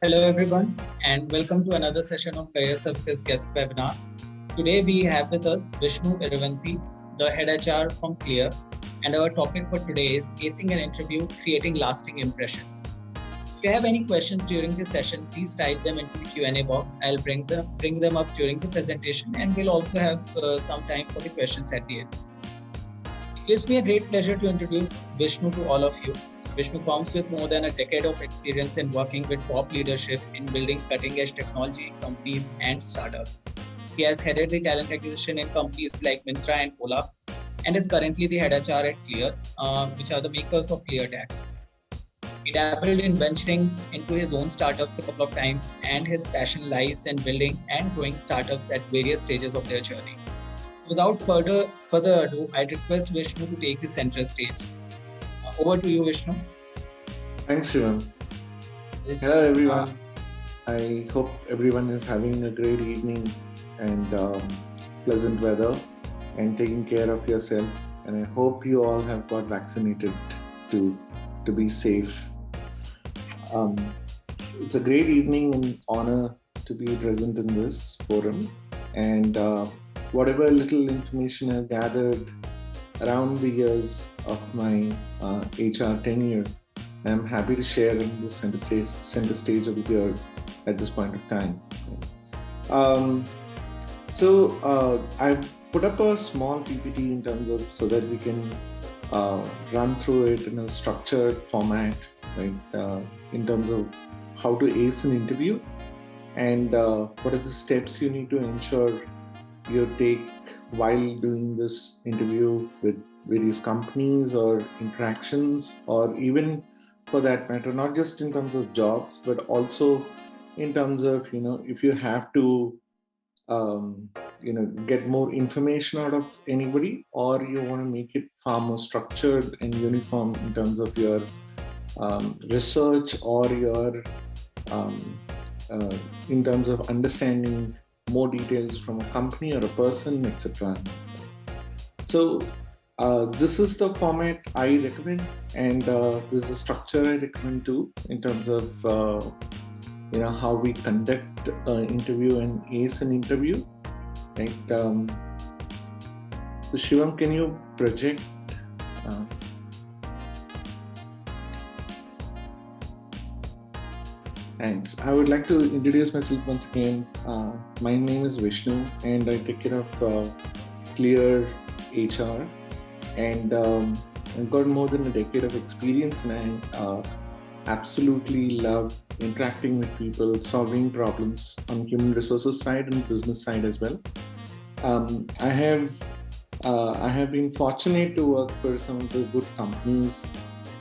Hello everyone and welcome to another session of Career Services Guest Webinar. Today we have with us Vishnu Iruvanti, the head HR from Clear, and our topic for today is Acing an interview, creating lasting impressions. If you have any questions during this session, please type them into the Q&A box. I'll bring them up during the presentation, and we'll also have some time for the questions at the end. It gives me a great pleasure to introduce Vishnu to all of you. Vishnu comes with more than a decade of experience in working with top leadership in building cutting-edge technology companies and startups. He has headed the talent acquisition in companies like Myntra and Ola, and is currently the head HR at Clear, which are the makers of ClearTax. He dabbled in venturing into his own startups a couple of times, and his passion lies in building and growing startups at various stages of their journey. So without further ado, I'd request Vishnu to take the center stage. Over to you, Vishnu. Thanks, Shivam. Hello, everyone. I hope everyone is having a great evening and pleasant weather and taking care of yourself. And I hope you all have got vaccinated to be safe. It's a great evening and honor to be present in this forum. And whatever little information I've gathered around the years of my HR tenure, I'm happy to share in the center stage of here at this point of time. So I've put up a small PPT in terms of so that we can run through it in a structured format, right? In terms of how to ace an interview and what are the steps you need to ensure you take while doing this interview with various companies or interactions, or even for that matter, not just in terms of jobs, but also in terms of, if you have to, get more information out of anybody, or you want to make it far more structured and uniform in terms of your research or your, in terms of understanding more details from a company or a person, etc. So this is the format I recommend, and this is the structure I recommend too, in terms of how we conduct an interview and ace an interview. Right? So Shivam, can you project? Thanks. I would like to introduce myself once again. My name is Vishnu, and I take care of Clear HR. And I've got more than a decade of experience, and I absolutely love interacting with people, solving problems on human resources side and business side as well. I have been fortunate to work for some of the good companies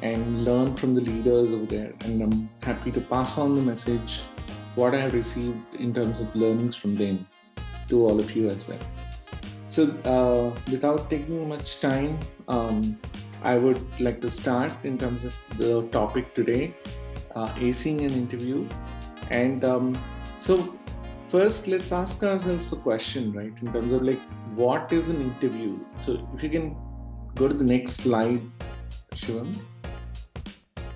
and learn from the leaders over there, and I'm happy to pass on the message, what I have received in terms of learnings from them, to all of you as well. So without taking much time, I would like to start in terms of the topic today, acing an interview. And so first, let's ask ourselves a question, right? In terms of what is an interview? So if you can go to the next slide, Shivam.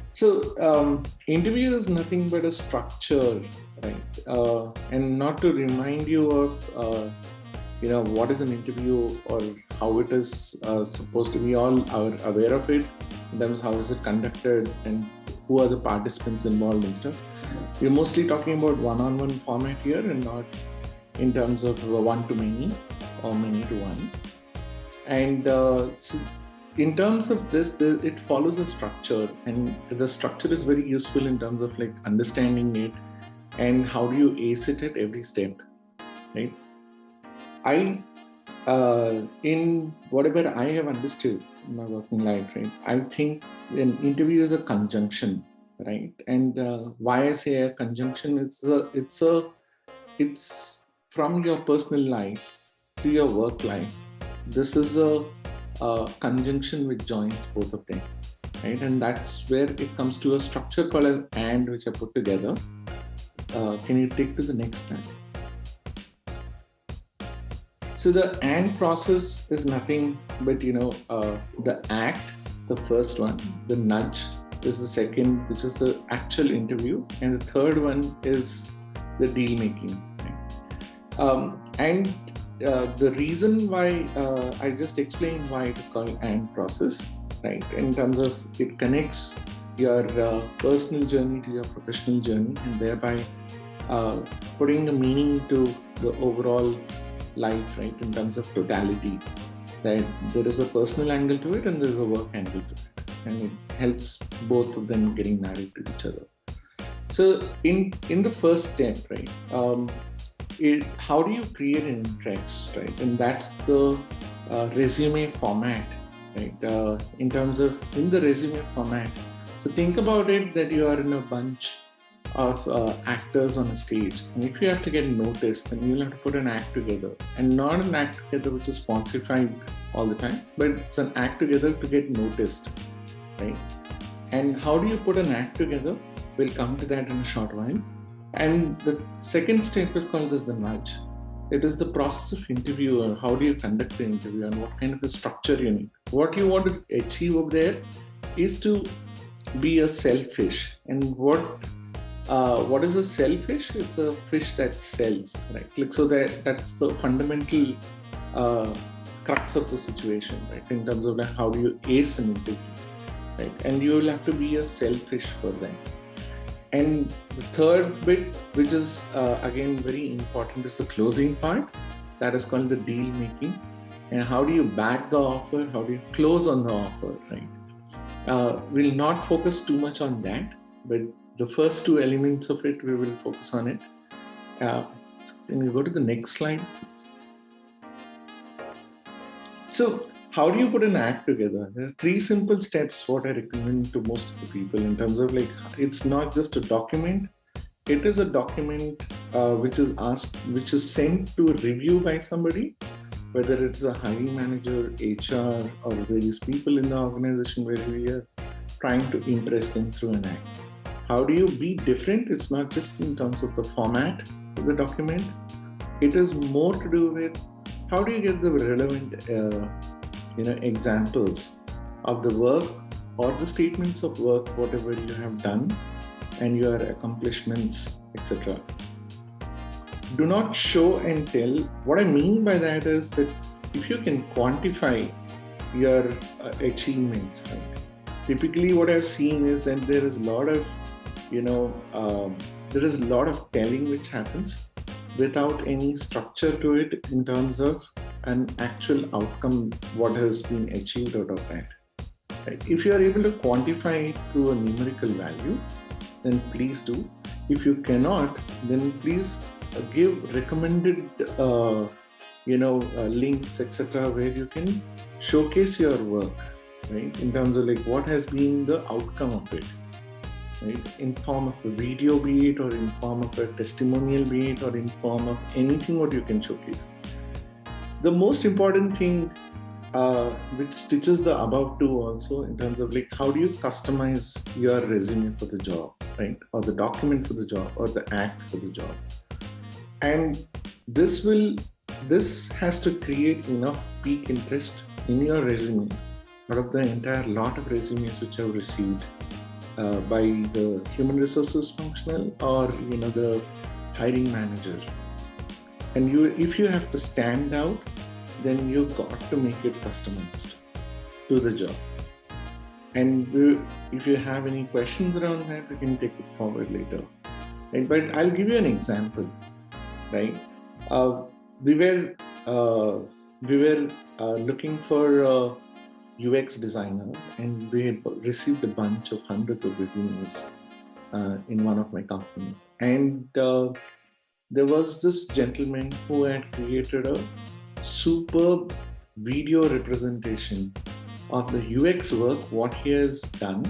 So interview is nothing but a structure, right? And not to remind you of what is an interview or how it is supposed to be, all are aware of it in terms of how is it conducted and who are the participants involved and stuff. We're mostly talking about one-on-one format here and not in terms of one-to-many or many-to-one. And so in terms of this, it follows a structure, and the structure is very useful in terms of understanding it and how do you ace it at every step, right? In whatever I have understood in my working life, right, I think an interview is a conjunction, right? And why I say a conjunction is it's from your personal life to your work life. This is a conjunction which joins both of them, right? And that's where it comes to a structure called as and, which I put together. Can you take to the next slide? So the and process is nothing but, the act, the first one, the nudge, is the second, which is the actual interview, and the third one is the deal making. And the reason why I just explained why it is called AND process, right? In terms of it connects your personal journey to your professional journey, and thereby putting a meaning to the overall life, right? In terms of totality, that there is a personal angle to it and there is a work angle to it, and it helps both of them getting married to each other. So in the first step, right? How do you create an interest, right? And that's the resume format, right? In terms of in the resume format. So think about it that you are in a bunch of actors on a stage, and if you have to get noticed, then you'll have to put an act together, and not an act together which is falsified all the time, but it's an act together to get noticed, right? And how do you put an act together? We'll come to that in a short while. And the second step is called as the nudge. It is the process of interview, or how do you conduct the interview, and what kind of a structure you need. What you want to achieve over there is to be a selfish. And what is a selfish? It's a fish that sells, right? Like, so that's the fundamental crux of the situation, right? In terms of like how do you ace an interview, right? And you will have to be a selfish for them. And the third bit, which is again very important, is the closing part. That is called the deal making. And how do you back the offer? How do you close on the offer, right? We'll not focus too much on that, but the first two elements of it, we will focus on it. Can you go to the next slide, please? So how do you put an act together? There are three simple steps what I recommend to most of the people in terms of like, it's not just a document. It is a document which is sent to review by somebody, whether it's a hiring manager, HR, or various people in the organization where we are trying to impress them through an act. How do you be different? It's not just in terms of the format of the document. It is more to do with how do you get the relevant examples of the work or the statements of work, whatever you have done, and your accomplishments, etc. Do not show and tell. What I mean by that is that if you can quantify your achievements, right? Typically what I've seen is that there is a lot of telling which happens without any structure to it in terms of an actual outcome, what has been achieved out of that. Right? If you are able to quantify it through a numerical value, then please do. If you cannot, then please give recommended links, etc., where you can showcase your work, right? In terms of like what has been the outcome of it, right? In form of a video, be it, or in form of a testimonial, be it, or in form of anything what you can showcase. The most important thing, which stitches the above two also, in terms of like how do you customize your resume for the job, right? Or the document for the job, or the act for the job. And this has to create enough peak interest in your resume out of the entire lot of resumes which I've received by the human resources functional or the hiring manager. And if you have to stand out, then you've got to make it customized to the job. And if you have any questions around that, we can take it forward later. Right? But I'll give you an example. Right? We were looking for a UX designer, and we had received a bunch of hundreds of resumes in one of my companies. And there was this gentleman who had created a superb video representation of the UX work, what he has done,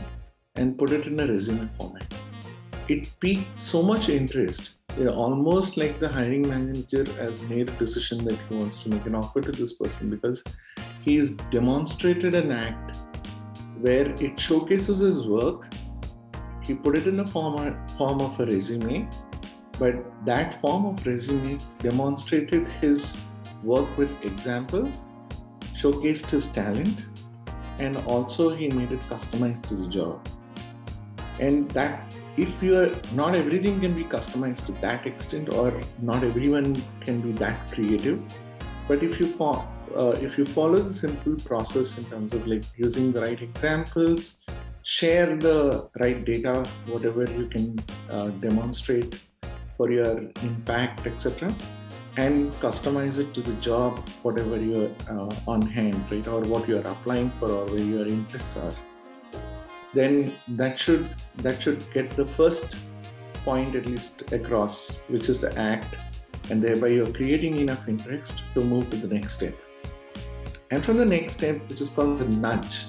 and put it in a resume format. It piqued so much interest. Almost like the hiring manager has made a decision that he wants to make an offer to this person, because he's demonstrated an act where it showcases his work. He put it in a form of a resume, but that form of resume demonstrated his work with examples, showcased his talent, and also he made it customized to the job. And that if not everything can be customized to that extent, or not everyone can be that creative, but if you follow the simple process in terms of like using the right examples, share the right data, whatever you can demonstrate for your impact, etc., and customize it to the job, whatever you're on hand, right, or what you're applying for, or where your interests are, then that should get the first point at least across, which is the act, and thereby you're creating enough interest to move to the next step. And from the next step, which is called the nudge.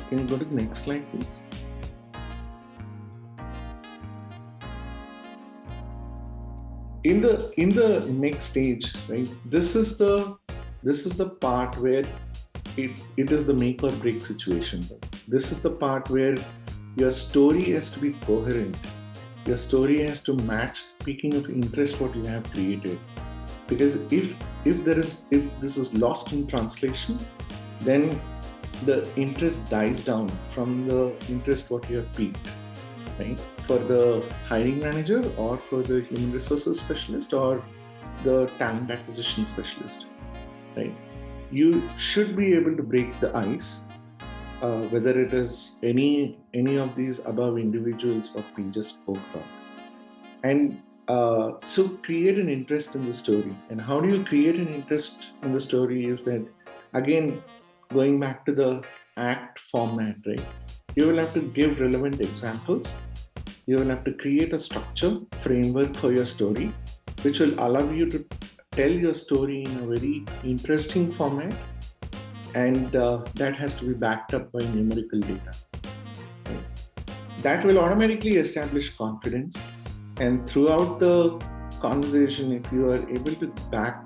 Can you go to the next slide, please? In the next stage, right, this is the part where it is the make or break situation. This is the part where your story has to be coherent. Your story has to match the peaking of interest what you have created. Because if this is lost in translation, then the interest dies down from the interest what you have peaked, right? For the hiring manager, or for the human resources specialist, or the talent acquisition specialist, right? You should be able to break the ice, whether it is any of these above individuals what we just spoke about. And so create an interest in the story. And how do you create an interest in the story is that, again, going back to the act format, right? You will have to give relevant examples. You will have to create a structure, framework for your story, which will allow you to tell your story in a very interesting format. And that has to be backed up by numerical data. Right? That will automatically establish confidence. And throughout the conversation, if you are able to back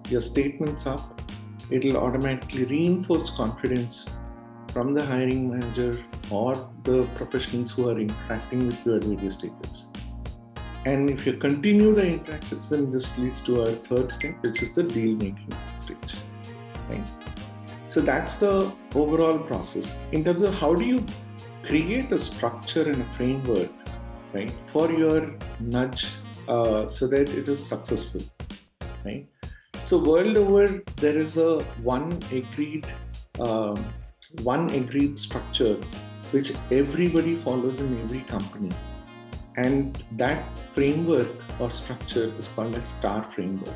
your statements up, it will automatically reinforce confidence from the hiring manager or the professionals who are interacting with you at various stages. And if you continue the interactions, then this leads to our third step, which is the deal making stage. Right? So that's the overall process. In terms of how do you create a structure and a framework, right, for your nudge so that it is successful, right? So world over, there is a one agreed structure which everybody follows in every company, and that framework or structure is called a STAR framework.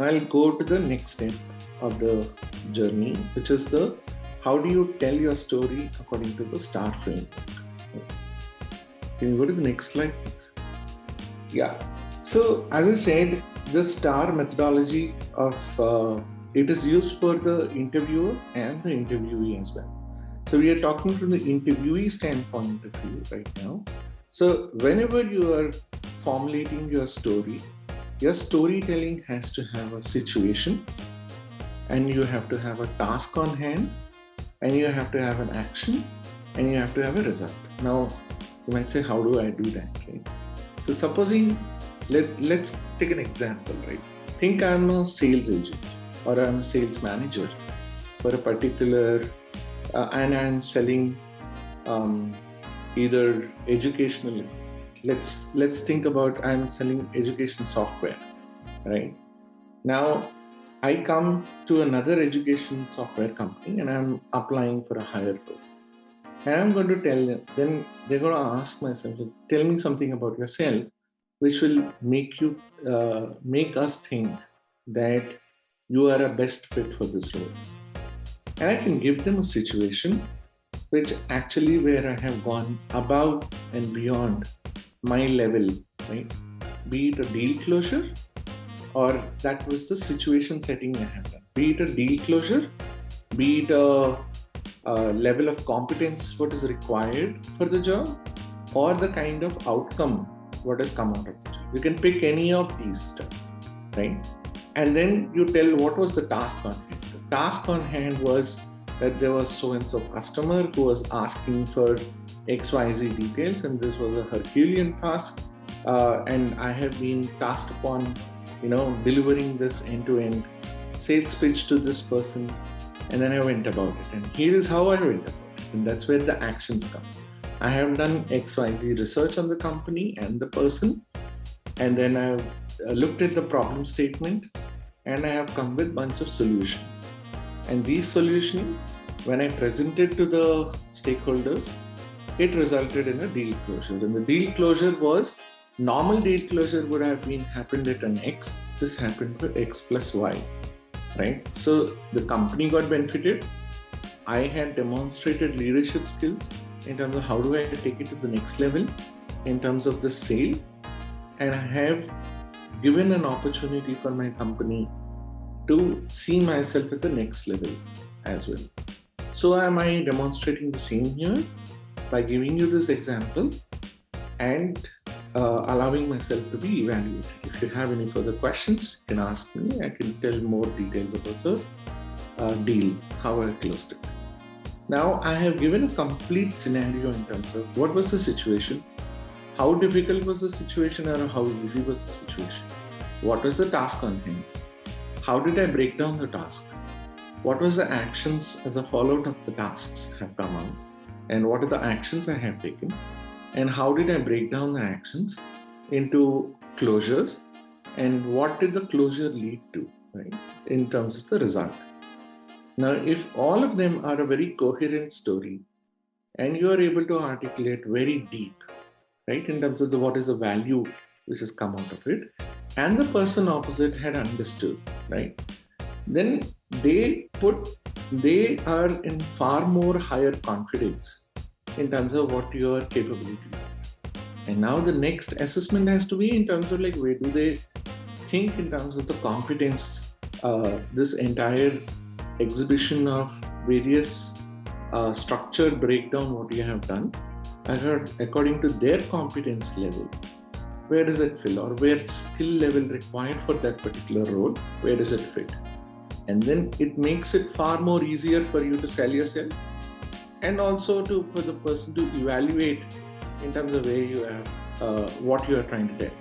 I'll go to the next step of the journey, which is the how do you tell your story according to the STAR framework. Can you go to the next slide, please? Yeah. So as I said, the STAR methodology of it is used for the interviewer and the interviewee as well. So we are talking from the interviewee standpoint of view right now. So whenever you are formulating your story, your storytelling has to have a situation, and you have to have a task on hand, and you have to have an action, and you have to have a result. Now, you might say, how do I do that, right? So supposing, let's take an example, right? Think I'm a sales agent or I'm a sales manager for a particular, and I'm selling either educational, let's think about I'm selling education software, right? Now, I come to another education software company and I'm applying for a higher role. And I'm going to tell them, then they're going to ask myself, tell me something about yourself, which will make us think that you are a best fit for this role. And I can give them a situation which actually where I have gone above and beyond my level, right? Be it a deal closure, or that was the situation setting I have done. Be it a deal closure, be it a level of competence what is required for the job, or the kind of outcome what has come out of the job. You can pick any of these stuff, right? And then you tell what was the task on hand. The task on hand was that there was so-and-so customer who was asking for XYZ details, and this was a Herculean task, and I have been tasked upon, delivering this end-to-end sales pitch to this person, and then I went about it. And here is how I went about it, and that's where the actions come. I have done XYZ research on the company and the person, and then I've looked at the problem statement, and I have come with a bunch of solutions. And these solutions, when I presented to the stakeholders, it resulted in a deal closure. And the deal closure was, normal deal closure would have happened at an X. This happened for X plus Y, right? So the company got benefited. I had demonstrated leadership skills in terms of how do I take it to the next level in terms of the sale. And I have given an opportunity for my company to see myself at the next level as well. So am I demonstrating the same here by giving you this example and allowing myself to be evaluated. If you have any further questions, you can ask me. I can tell more details about the deal, how I closed it. Now I have given a complete scenario in terms of what was the situation, how difficult was the situation, or how easy was the situation, what was the task on hand, how did I break down the task, what was the actions as a fallout of the tasks have come out, and what are the actions I have taken, and how did I break down the actions into closures, and what did the closure lead to, right, in terms of the result. Now, if all of them are a very coherent story and you are able to articulate very deep, right, in terms of what is the value which has come out of it, and the person opposite had understood, right, then they are in far more higher confidence in terms of what your capability is. And now the next assessment has to be in terms of like, where do they think in terms of the competence, this entire exhibition of various structured breakdown what you have done, according to their competence level, where does it fill, or where skill level required for that particular role, where does it fit? And then it makes it far more easier for you to sell yourself, and also for the person to evaluate in terms of where you have, what you are trying to get,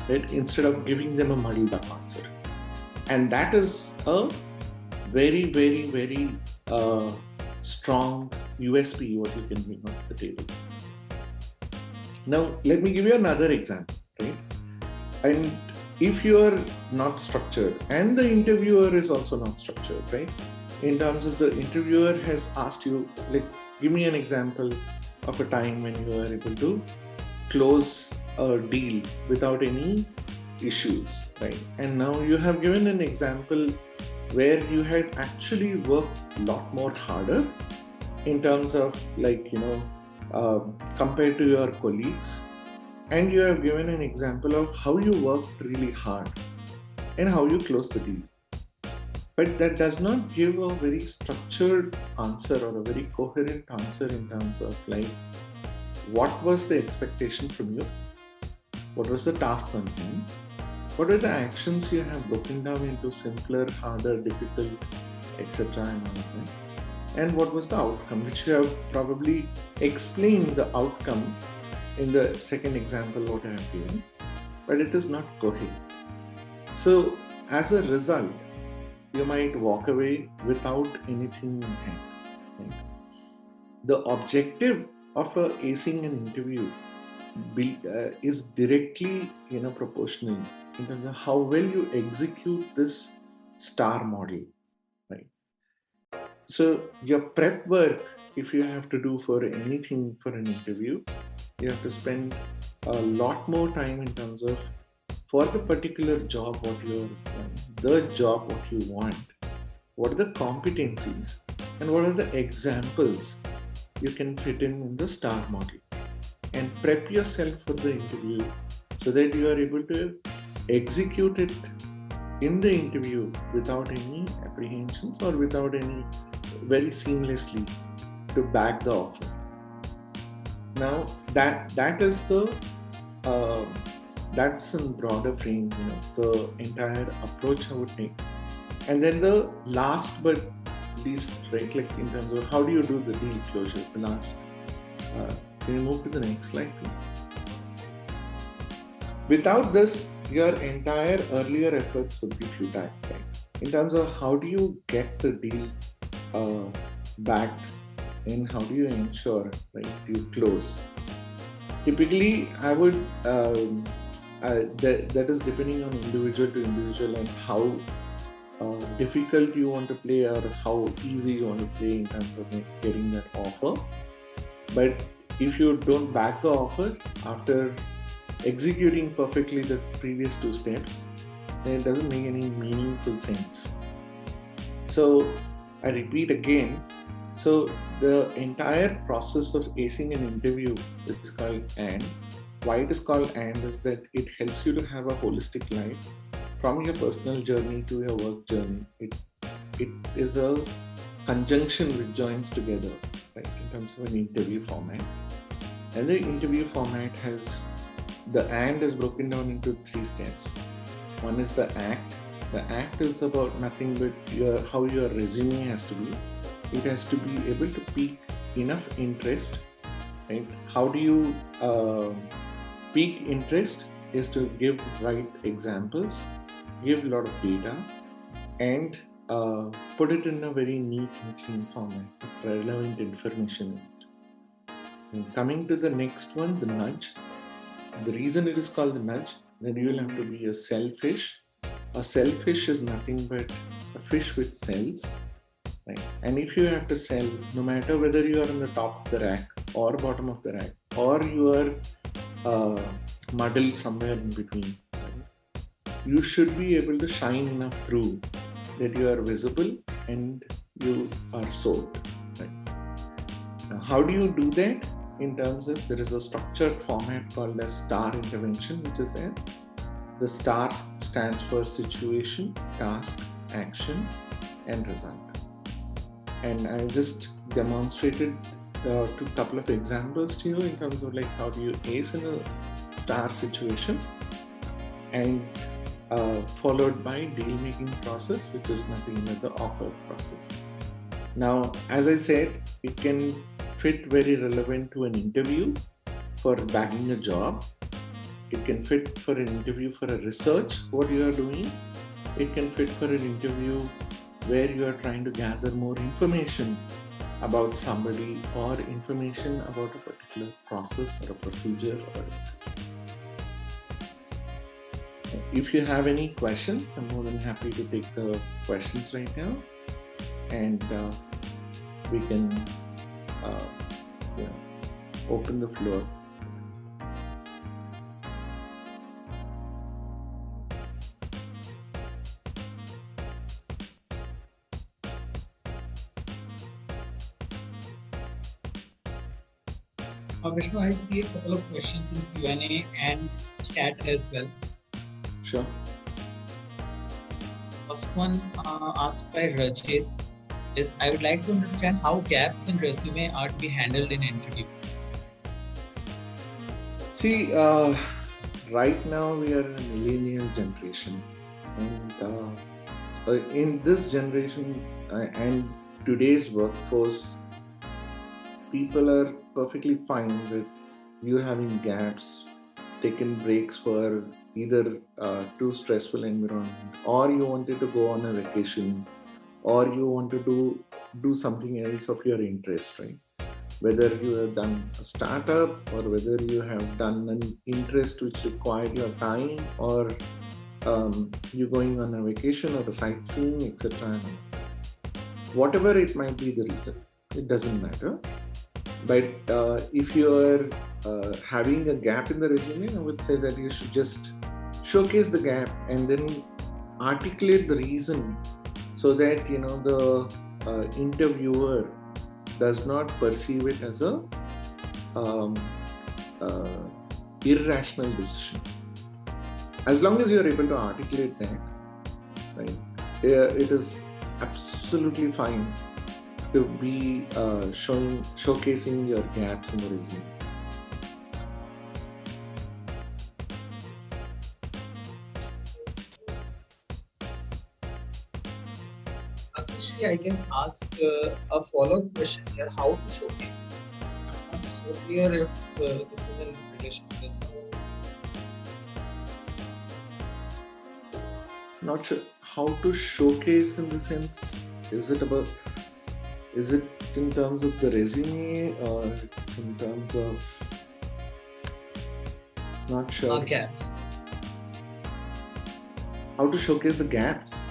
right? Instead of giving them a muddled up answer. And that is a very, very, very strong USP what you can bring on the table. Now, let me give you another example, right? And if you are not structured and the interviewer is also not structured, right? In terms of the interviewer has asked you, like, give me an example of a time when you are able to close a deal without any issues, right? And now you have given an example where you had actually worked a lot more harder in terms of like, compared to your colleagues. And you have given an example of how you worked really hard and how you closed the deal. But that does not give a very structured answer or a very coherent answer in terms of like, what was the expectation from you? What was the task on hand? What are the actions you have broken down into simpler, harder, difficult, etc. and all that? And what was the outcome, which you have probably explained the outcome in the second example what I have given, but it is not coherent. So as a result, you might walk away without anything in hand. Right? The objective of acing an interview is directly proportional in terms of how well you execute this STAR model, right? So your prep work, if you have to do for anything for an interview, you have to spend a lot more time in terms of, for the particular job what you want, what are the competencies and what are the examples you can fit in the STAR model, and prep yourself for the interview so that you are able to execute it in the interview without any apprehensions or without any, very seamlessly, to back the offer. Now that is the that's in broader frame, the entire approach I would take. And then the last but least, right, like in terms of how do you do the deal closure, the last, can you move to the next slide, please? Without this, your entire earlier efforts would be futile, right? In terms of how do you get the deal backed and how do you ensure, right, you close? Typically, I would, that is depending on individual to individual and how difficult you want to play or how easy you want to play in terms of getting that offer. But if you don't back the offer after executing perfectly the previous two steps, then it doesn't make any meaningful sense. So I repeat again, so the entire process of acing an interview is called AND. Why it is called AND is that it helps you to have a holistic life from your personal journey to your work journey. It is a conjunction which joins together, right, in terms of an interview format. And the interview format has, the AND is broken down into 3 steps. One is the ACT. The ACT is about nothing but how your resume has to be. It has to be able to pique enough interest, right? How do you pique interest is to give right examples, give a lot of data, and put it in a very neat and clean format with relevant information in it. And coming to the next one, the nudge. The reason it is called the nudge, then you will have to be a shellfish. A shellfish is nothing but a fish with cells, right? And if you have to sell, no matter whether you are on the top of the rack or bottom of the rack, or you are muddled somewhere in between, right? You should be able to shine enough through that you are visible and you are sold, right? Now, how do you do that? In terms of, there is a structured format called a STAR intervention, which is there. The STAR stands for situation, task, action, and result. And I just demonstrated a couple of examples to you in terms of like how do you ace in a STAR situation, and followed by deal making process, which is nothing but the offer process. Now, as I said, it can fit very relevant to an interview for bagging a job. It can fit for an interview for a research, what you are doing. It can fit for an interview where you are trying to gather more information about somebody or information about a particular process or a procedure or etc. If you have any questions, I'm more than happy to take the questions right now, and we can open the floor. Vishnu, I see a couple of questions in Q&A and chat as well. Sure. First one asked by Rajit is, I would like to understand how gaps in resume are to be handled in interviews. See, right now we are in a millennial generation, and in this generation and today's workforce, people are perfectly fine with you having gaps, taking breaks for either too stressful environment, or you wanted to go on a vacation, or you want to do something else of your interest, right? Whether you have done a startup or whether you have done an interest which required your time, or you're going on a vacation or a sightseeing, etc. Whatever it might be the reason, it doesn't matter. But if you are having a gap in the resume, I would say that you should just showcase the gap and then articulate the reason, so that the interviewer does not perceive it as a irrational decision. As long as you are able to articulate that, right, it is absolutely fine to be showcasing your gaps in the resume. I guess ask a follow-up question here: how to showcase? I'm not so clear if this is in relation to this one. Not sure how to showcase in the sense. Is it about? Is it in terms of the resume or it's in terms of, not sure. Gaps. How to showcase the gaps.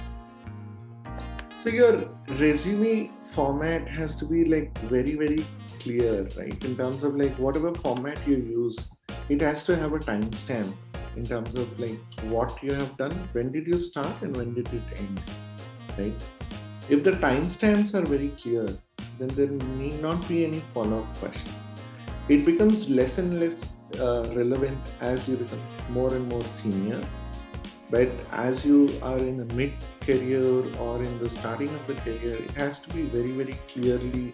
So your resume format has to be like very, very clear, right? In terms of like whatever format you use, it has to have a timestamp in terms of like what you have done, when did you start and when did it end, right? If the timestamps are very clear, then there need not be any follow-up questions. It becomes less and less relevant as you become more and more senior. But as you are in a mid-career or in the starting of the career, it has to be very, very clearly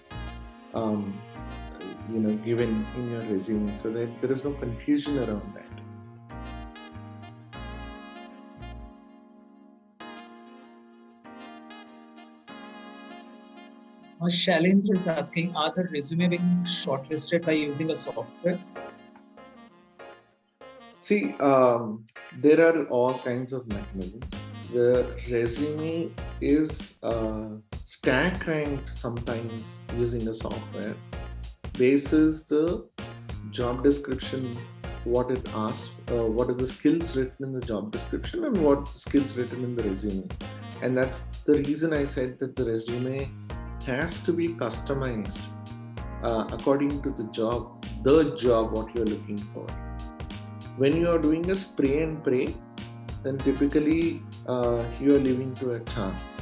given in your resume so that there is no confusion around that. Shailendra is asking, are the resume being shortlisted by using a software? See, there are all kinds of mechanisms. The resume is stack ranked sometimes using a software basis the job description, what it asks, what are the skills written in the job description and what skills written in the resume. And that's the reason I said that the resume has to be customized according to the job what you're looking for. When you are doing a spray and pray, then typically you are leaving to a chance.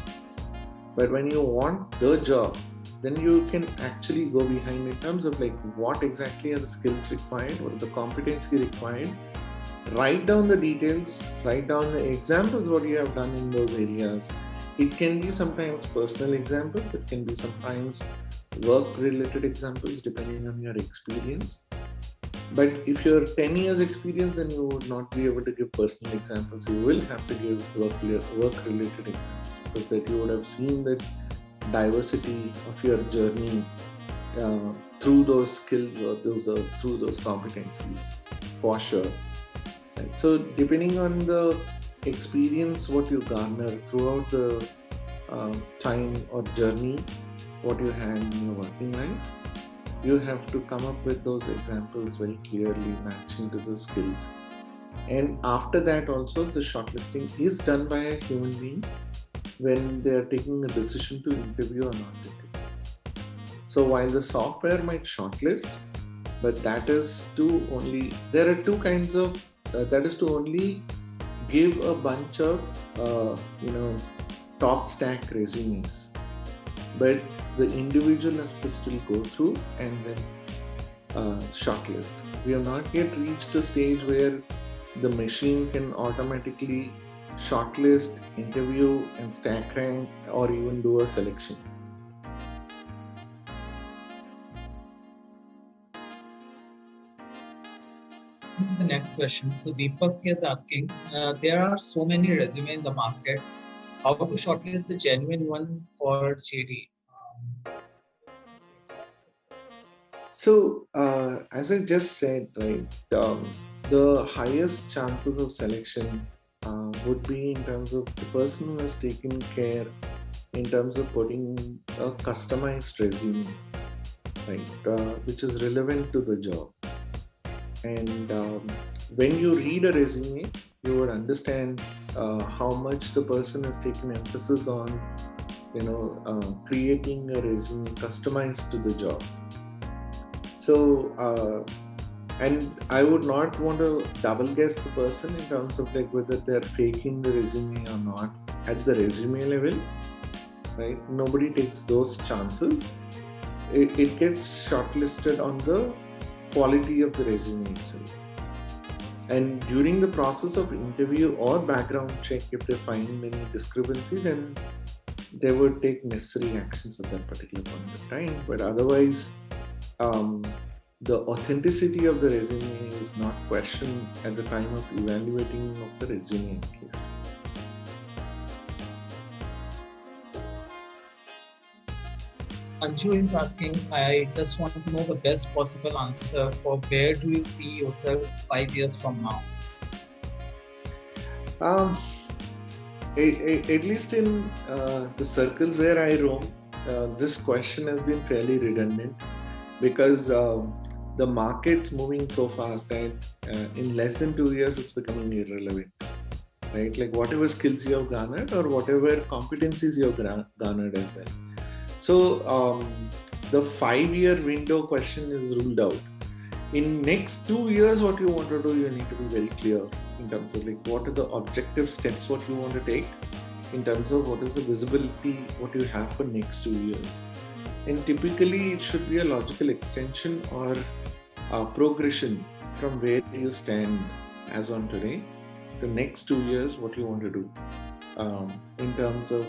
But when you want the job, then you can actually go behind in terms of like what exactly are the skills required, what are the competency required. Write down the details, write down the examples, what you have done in those areas. It can be sometimes personal examples, it can be sometimes work-related examples depending on your experience. But if you're 10 years experience, then you would not be able to give personal examples. You will have to give work-related examples because that you would have seen that diversity of your journey through those skills or through those competencies for sure. Right? So depending on the experience what you garner throughout the time or journey what you had in your working life, you have to come up with those examples very clearly matching to the skills. And after that also the shortlisting is done by a human being when they are taking a decision to interview or not interview. So while the software might shortlist, but that is to only, there are two kinds of, that is to only give a bunch of, top stack resumes. But the individual has to still go through and then shortlist. We have not yet reached a stage where the machine can automatically shortlist, interview, and stack rank, or even do a selection. The next question. So Deepak is asking, there are so many resumes in the market. How to shortlist the genuine one for JD? So, as I just said, right, the highest chances of selection would be in terms of the person who has taken care in terms of putting a customized resume, right, which is relevant to the job. And when you read a resume, you would understand how much the person has taken emphasis on, creating a resume customized to the job. So, and I would not want to double guess the person in terms of like whether they're faking the resume or not at the resume level, right? Nobody takes those chances. It gets shortlisted on the quality of the resume itself. And during the process of interview or background check, if they find any discrepancy, then they would take necessary actions at that particular point of time. But otherwise, the authenticity of the resume is not questioned at the time of evaluating of the resume at least. Anju is asking, I just want to know the best possible answer for where do you see yourself 5 years from now? At least in the circles where I roam, this question has been fairly redundant because the market's moving so fast that in less than 2 years it's becoming irrelevant, right? Like whatever skills you have garnered or whatever competencies you have garnered as well. So the 5-year window question is ruled out. In next 2 years, what you want to do, you need to be very clear in terms of like what are the objective steps what you want to take, in terms of what is the visibility what you have for next 2 years. And typically it should be a logical extension or a progression from where you stand as on today to next 2 years what you want to do, in terms of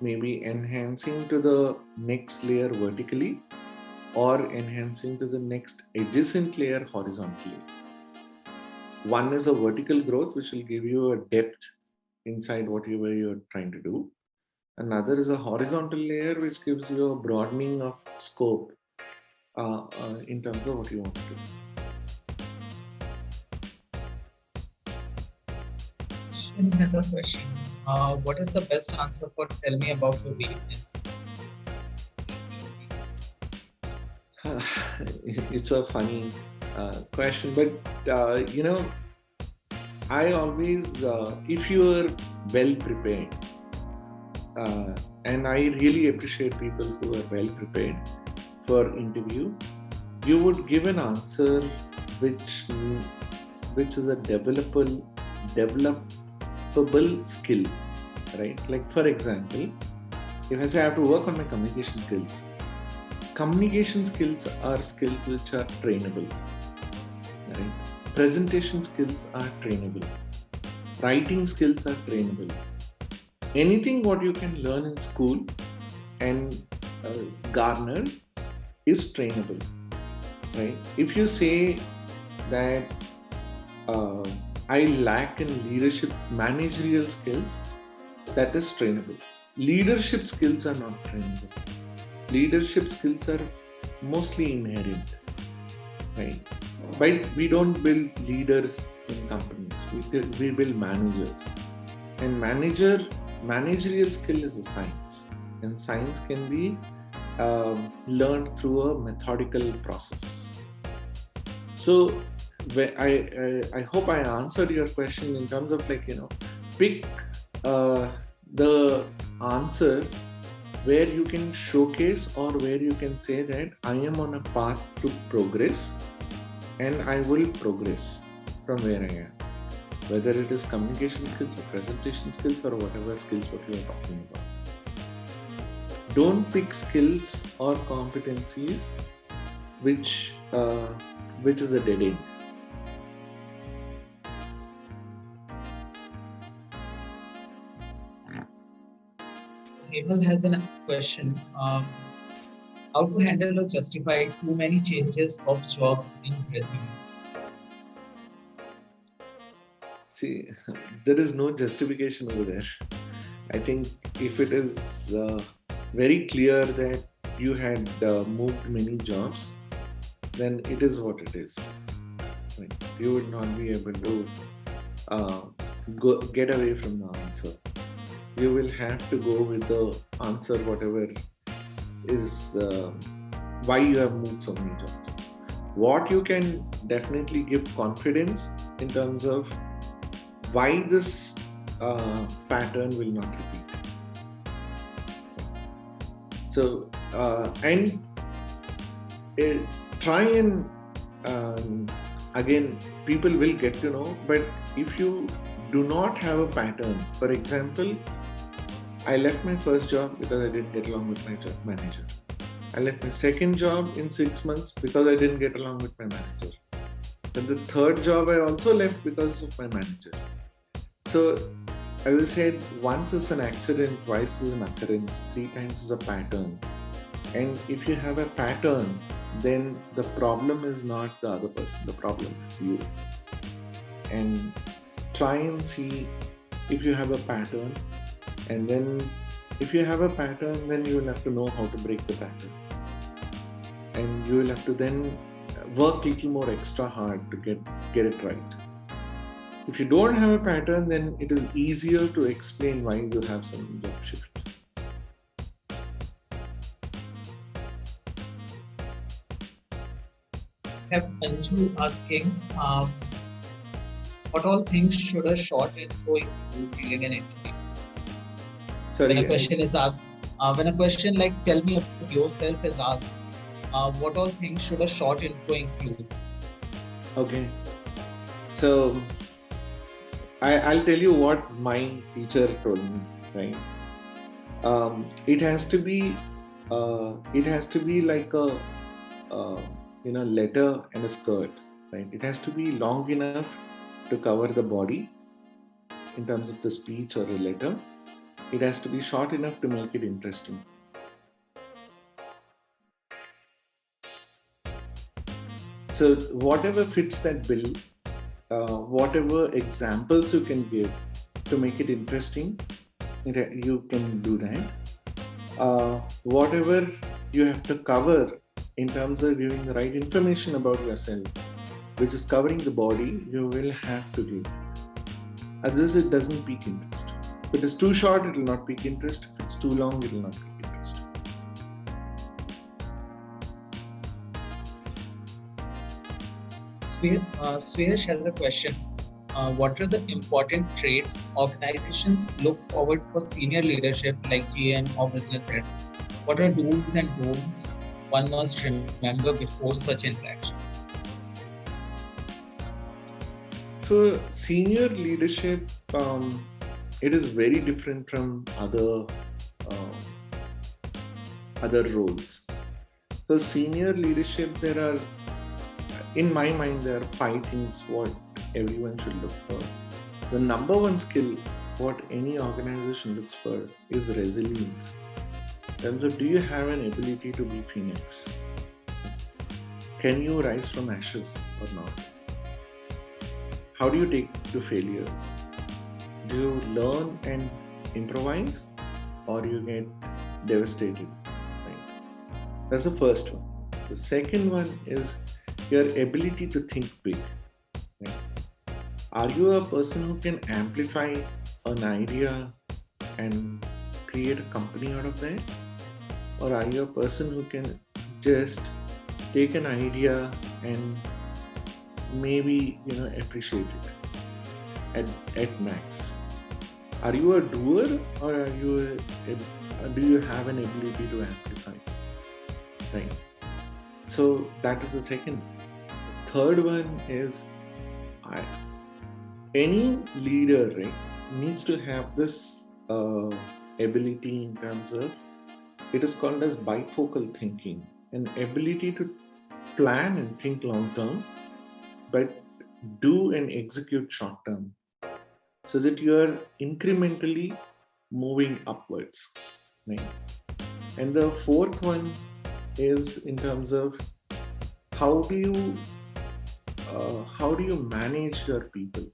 maybe enhancing to the next layer vertically or enhancing to the next adjacent layer horizontally. One is a vertical growth, which will give you a depth inside whatever you're trying to do. Another is a horizontal layer, which gives you a broadening of scope in terms of what you want to do. Vishnu has a question. What is the best answer for tell me about your weakness? It's a funny question, but I always, if you are well prepared, and I really appreciate people who are well prepared for interview, you would give an answer which is a developable skill, right? Like for example, if I say I have to work on my communication skills are skills which are trainable, right? Presentation skills are trainable. Writing skills are trainable. Anything what you can learn in school and garner is trainable, right? If you say that I lack in leadership managerial skills, that is trainable. Leadership skills are not trainable. Leadership skills are mostly inherent, right? But we don't build leaders in companies. We build managers. And managerial skill is a science. And science can be learned through a methodical process. So I hope I answered your question in terms of like, pick the answer where you can showcase or where you can say that I am on a path to progress and I will progress from where I am. Whether it is communication skills or presentation skills or whatever skills what you are talking about. Don't pick skills or competencies which is a dead end. Abel has a question. How to handle or justify too many changes of jobs in resume? See, there is no justification over there. I think if it is very clear that you had moved many jobs, then it is what it is. Right? You would not be able to get away from the answer. You will have to go with the answer, whatever is why you have moved so many jobs. What you can definitely give confidence in terms of why this pattern will not repeat. So, try and again, people will get to know, but if you do not have a pattern, for example, I left my first job because I didn't get along with my manager. I left my second job in 6 months because I didn't get along with my manager. Then the third job I also left because of my manager. So, as I said, once is an accident, twice is an occurrence, 3 times is a pattern. And if you have a pattern, then the problem is not the other person, the problem is you. And try and see if you have a pattern, and then if you have a pattern, then you will have to know how to break the pattern. And you will have to then work a little more extra hard to get it right. If you don't have a pattern, then it is easier to explain why you have some job shifts. have Anju asking, what all things should a short intro include during an interview? Sorry. When a question like "Tell me about yourself" is asked, what all things should a short intro include? Okay. So I'll tell you what my teacher told me. Right. It has to be like a letter and a skirt. Right. It has to be long enough to cover the body in terms of the speech or a letter. It has to be short enough to make it interesting. So whatever fits that bill, whatever examples you can give to make it interesting, you can do that. Whatever you have to cover in terms of giving the right information about yourself, which is covering the body, you will have to give. Otherwise, it doesn't pique interest. If it is too short, it will not pique interest. If it's too long, it will not pique interest. Suyash has a question. What are the important traits organizations look forward for senior leadership like GM or business heads? What are do's and don'ts one must remember before such interactions? For senior leadership, it is very different from other roles. So senior leadership, in my mind, there are 5 things what everyone should look for. The number one skill what any organization looks for is resilience. In terms of, do you have an ability to be phoenix? Can you rise from ashes or not? How do you take to failures? Do you learn and improvise, or you get devastated? Right? That's the first one. The second one is your ability to think big. Right? Are you a person who can amplify an idea and create a company out of that? Or are you a person who can just take an idea and maybe appreciate it at max? Are you a doer, or do you have an ability to amplify? Right. So that is the second. The third one is any leader, right, needs to have this ability in terms of, it is called as bifocal thinking, an ability to plan and think long term, but do and execute short term, so that you are incrementally moving upwards. Right? And the fourth one is in terms of how do you manage your people.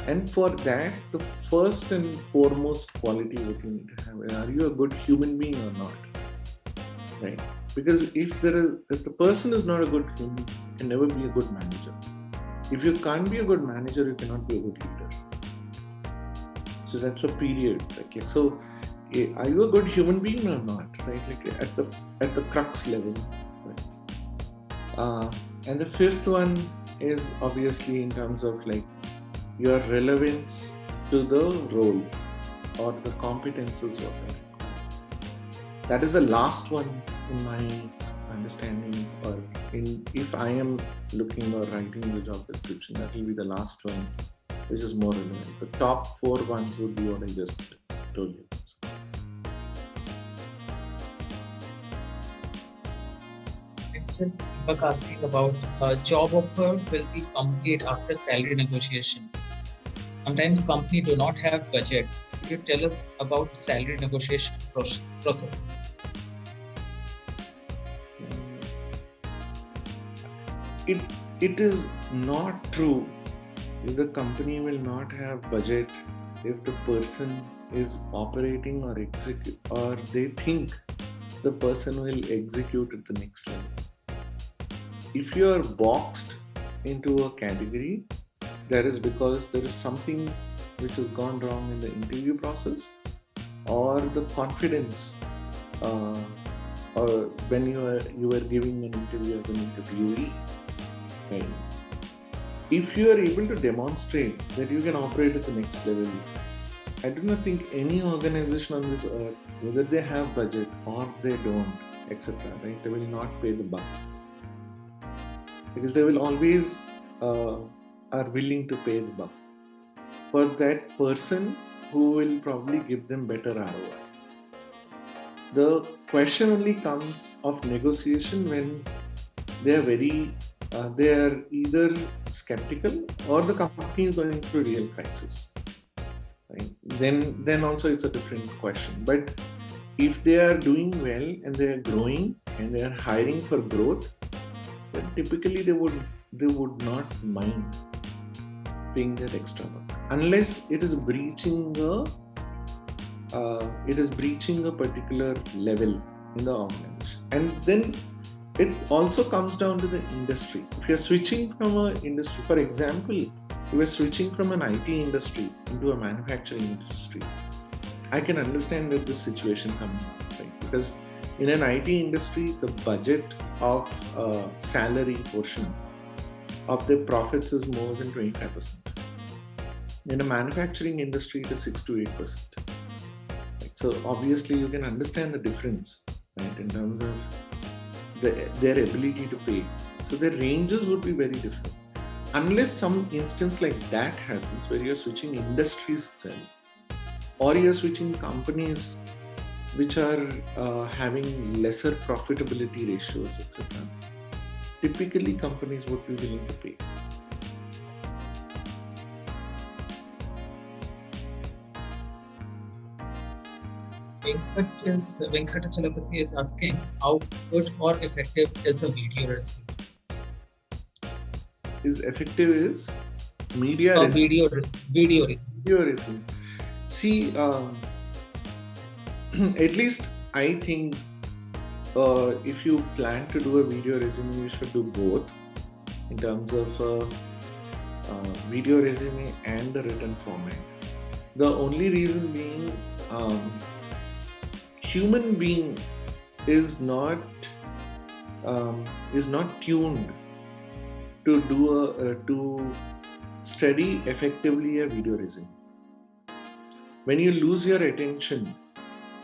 And for that, the first and foremost quality what you need to have is, are you a good human being or not? Right? Because if the person is not a good human, you can never be a good manager. If you can't be a good manager, you cannot be a good leader. So that's a period. Like, so are you a good human being or not? Right? Like at the crux level. Right? And the fifth one is obviously in terms of like your relevance to the role or the competences of it. That is the last one in my understanding, or if I am looking or writing the job description, that will be the last one, which is more relevant. The top 4 ones would be what I just told you. Next is Deepak asking about job offer will be complete after salary negotiation. Sometimes company do not have budget. Could you tell us about salary negotiation process? It is not true if the company will not have budget if the person is operating or execute, or they think the person will execute at the next level. If you are boxed into a category, that is because there is something which has gone wrong in the interview process, or the confidence, or when you were giving an interview as an interviewee, right? If you are able to demonstrate that you can operate at the next level, I do not think any organization on this earth, whether they have budget or they don't, etc., right, they will not pay the buck, because they will always are willing to pay the buck for that person who will probably give them better ROI. The question only comes of negotiation when they are either skeptical or the company is going through real crisis. Right? Then also it's a different question. But if they are doing well and they are growing and they are hiring for growth, then typically they would not mind paying that extra work, unless it is breaching a particular level in the organization. And then it also comes down to the industry. If you're switching from an industry, for example, if you're switching from an IT industry into a manufacturing industry, I can understand that this situation comes up, right? Because in an IT industry, the budget of salary portion of their profits is more than 25%. In a manufacturing industry, it is 6 to 8%. Right? So obviously, you can understand the difference, right, in terms of their ability to pay. So their ranges would be very different. Unless some instance like that happens, where you're switching industries itself, or you're switching companies which are having lesser profitability ratios, etc., typically companies would be willing to pay. Venkatachalapati is asking, how good or effective is a video resume? Is media resume. Video resume. See, at least I think if you plan to do a video resume, you should do both in terms of video resume and the written format. The only reason being, human being is not tuned to study effectively a video resume. When you lose your attention,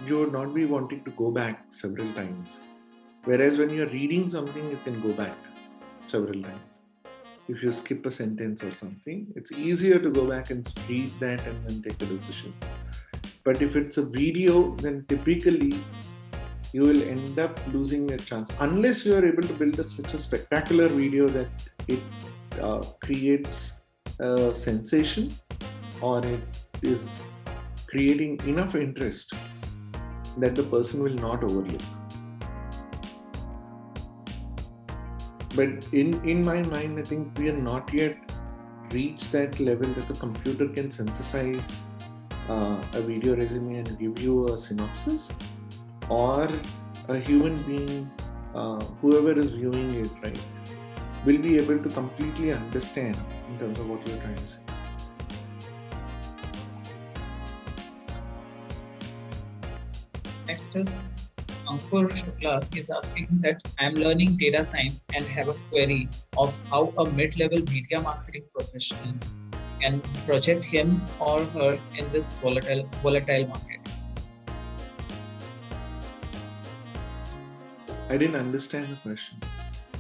you would not be wanting to go back several times. Whereas when you're reading something, you can go back several times. If you skip a sentence or something, it's easier to go back and read that and then take a decision. But if it's a video, then typically you will end up losing a chance, unless you are able to build such a spectacular video that it creates a sensation, or it is creating enough interest that the person will not overlook. But in my mind, I think we are not yet reached that level that the computer can synthesize a video resume and give you a synopsis, or a human being, whoever is viewing it, right, will be able to completely understand in terms of what you're trying to say. Next is Ankur Shukla is asking that I'm learning data science and have a query of how a mid-level media marketing professional can project him or her in this volatile market. I didn't understand the question.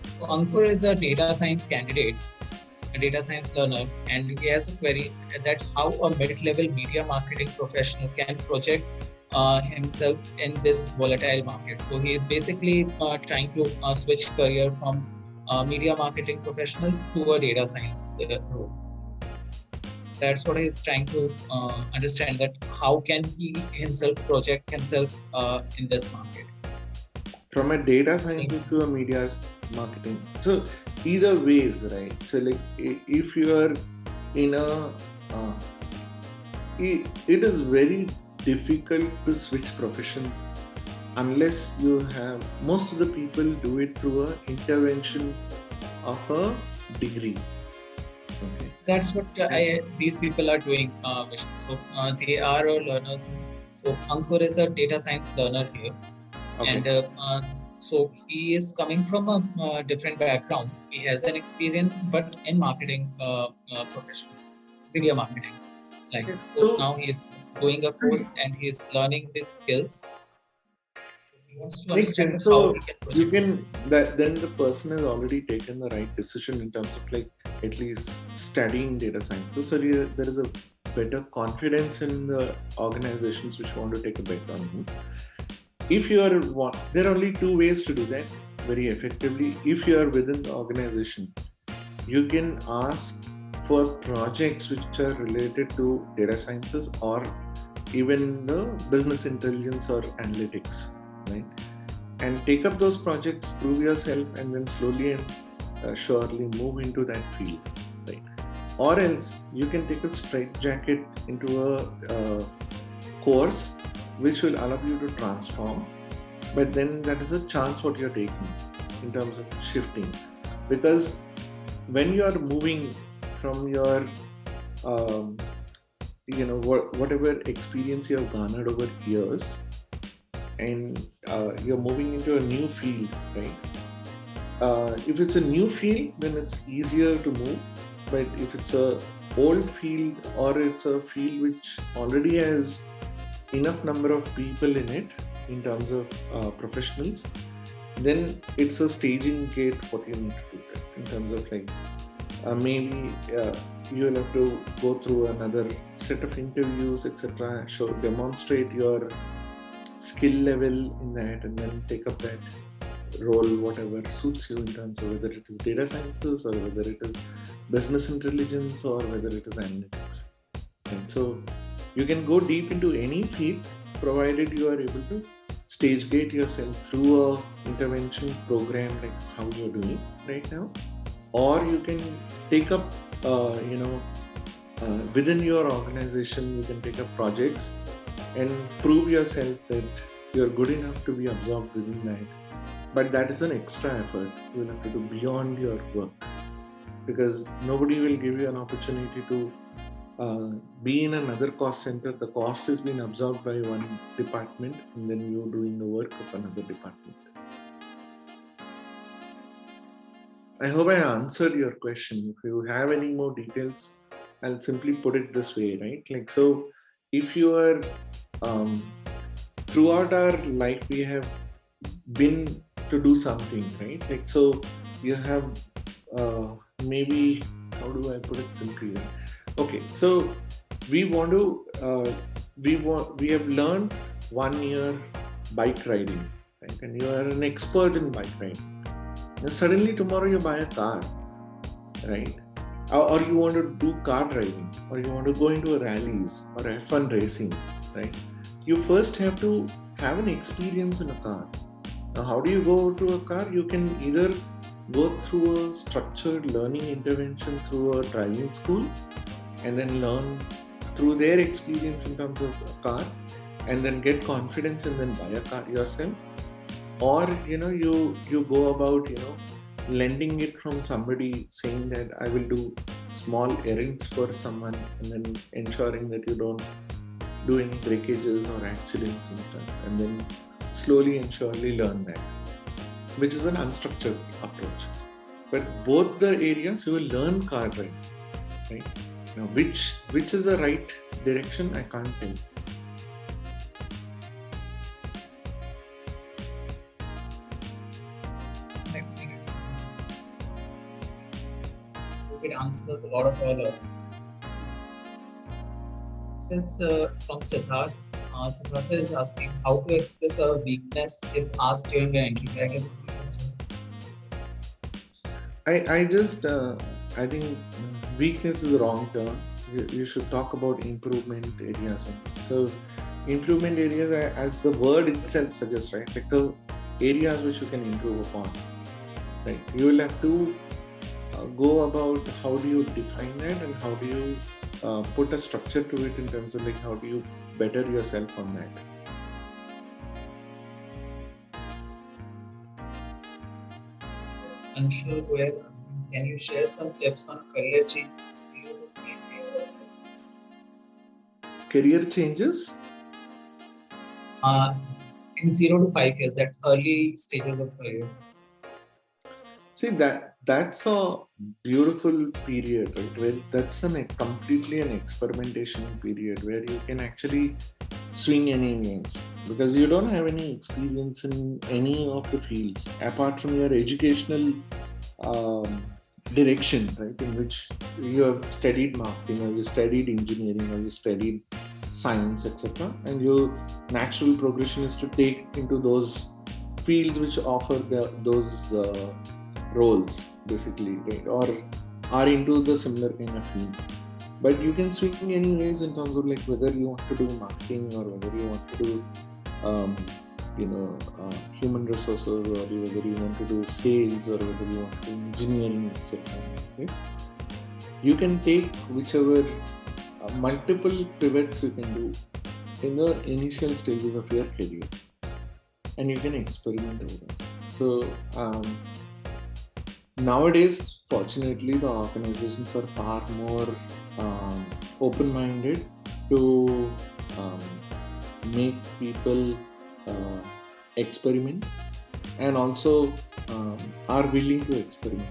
So Ankur is a data science candidate, a data science learner, and he has a query that how a mid-level media marketing professional can project himself in this volatile market. So he is basically trying to switch career from media marketing professional to a data science role. That's what he's trying to understand, that how can he himself project himself in this market. From a data scientist to a media marketing. So either ways, right? So like if you are in a, it is very difficult to switch professions unless you have, most of the people do it through an intervention of a degree. Okay. That's what these people are doing, Vishnu. So they are learners. So Ankur is a data science learner here. Okay. And So he is coming from a different background. He has an experience, but in marketing profession, video marketing. Like so, So now he is doing a course and he is learning these skills. So he wants to makes understand sense. that how So he can you project himself. can that then the person has already taken the right decision in terms of like at least studying data science. So there is a better confidence in the organizations which want to take a bet on you. If you are one, there are only two ways to do that very effectively. If you are within the organization, you can ask for projects which are related to data sciences or even the business intelligence or analytics, right? And take up those projects, prove yourself, and then slowly and surely move into that field, right? Or else you can take a straight jacket into a course which will allow you to transform, but then that is a chance what you're taking in terms of shifting, because when you are moving from your whatever experience you have garnered over years, and you're moving into a new field, right? If it's a new field, then it's easier to move. But if it's a old field or it's a field which already has enough number of people in it in terms of professionals, then it's a staging gate what you need to do that in terms of like maybe you'll have to go through another set of interviews, etc. Demonstrate your skill level in that, and then take up that role whatever suits you in terms of whether it is data sciences or whether it is business intelligence or whether it is analytics. And so you can go deep into any field provided you are able to stage gate yourself through a intervention program like how you're doing right now, or you can take up within your organization you can take up projects and prove yourself that you're good enough to be absorbed within that. But that is an extra effort you will have to do beyond your work, because nobody will give you an opportunity to be in another cost center. The cost is being absorbed by one department and then you're doing the work of another department. I hope I answered your question. If you have any more details, I'll simply put it this way, right? Like, so if you are throughout our life, we have been to do something, right? Like, so you have maybe, how do I put it simply? Okay, so we want to, we have learned 1 year bike riding, right? And you are an expert in bike riding. And suddenly tomorrow you buy a car, right? Or you want to do car driving, or you want to go into rallies or F1 racing, right? You first have to have an experience in a car. Now, how do you go to a car? You can either go through a structured learning intervention through a driving school and then learn through their experience in terms of a car and then get confidence and then buy a car yourself. Or, you go about, lending it from somebody, saying that I will do small errands for someone and then ensuring that you don't do any breakages or accidents and stuff, and then slowly and surely learn that, which is an unstructured approach. But both the areas you will learn car driving, right? Now, which is the right direction, I can't tell. It answers a lot of our learners. This is from Siddharth. Siddharth is asking how to express a weakness if asked during an interview. I guess I think weakness is the wrong term. You should talk about improvement areas. So improvement areas, as the word itself suggests, right? Like the areas which you can improve upon, right? You will have to go about how do you define that and how do you put a structure to it in terms of like how do you better yourself on that. Unsure Goyal asking, can you share some tips on career changes? Career changes? in 0 to 5 years? That's early stages of career. See, that's a beautiful period, right? Where that's completely an experimentation period where you can actually swing any wings because you don't have any experience in any of the fields apart from your educational um, direction, right? In which you have studied marketing or you studied engineering or you studied science, etc. And your natural progression is to take into those fields which offer those roles, basically, right? Or are into the similar kind of fields. But you can swing anyways in terms of like whether you want to do marketing or whether you want to do um, human resources or whether you want to do sales or whether you want to do engineering, etc. Right? You can take whichever multiple pivots you can do in the initial stages of your career, and you can experiment over that. So nowadays, fortunately, the organizations are far more open-minded to make people experiment, and also are willing to experiment.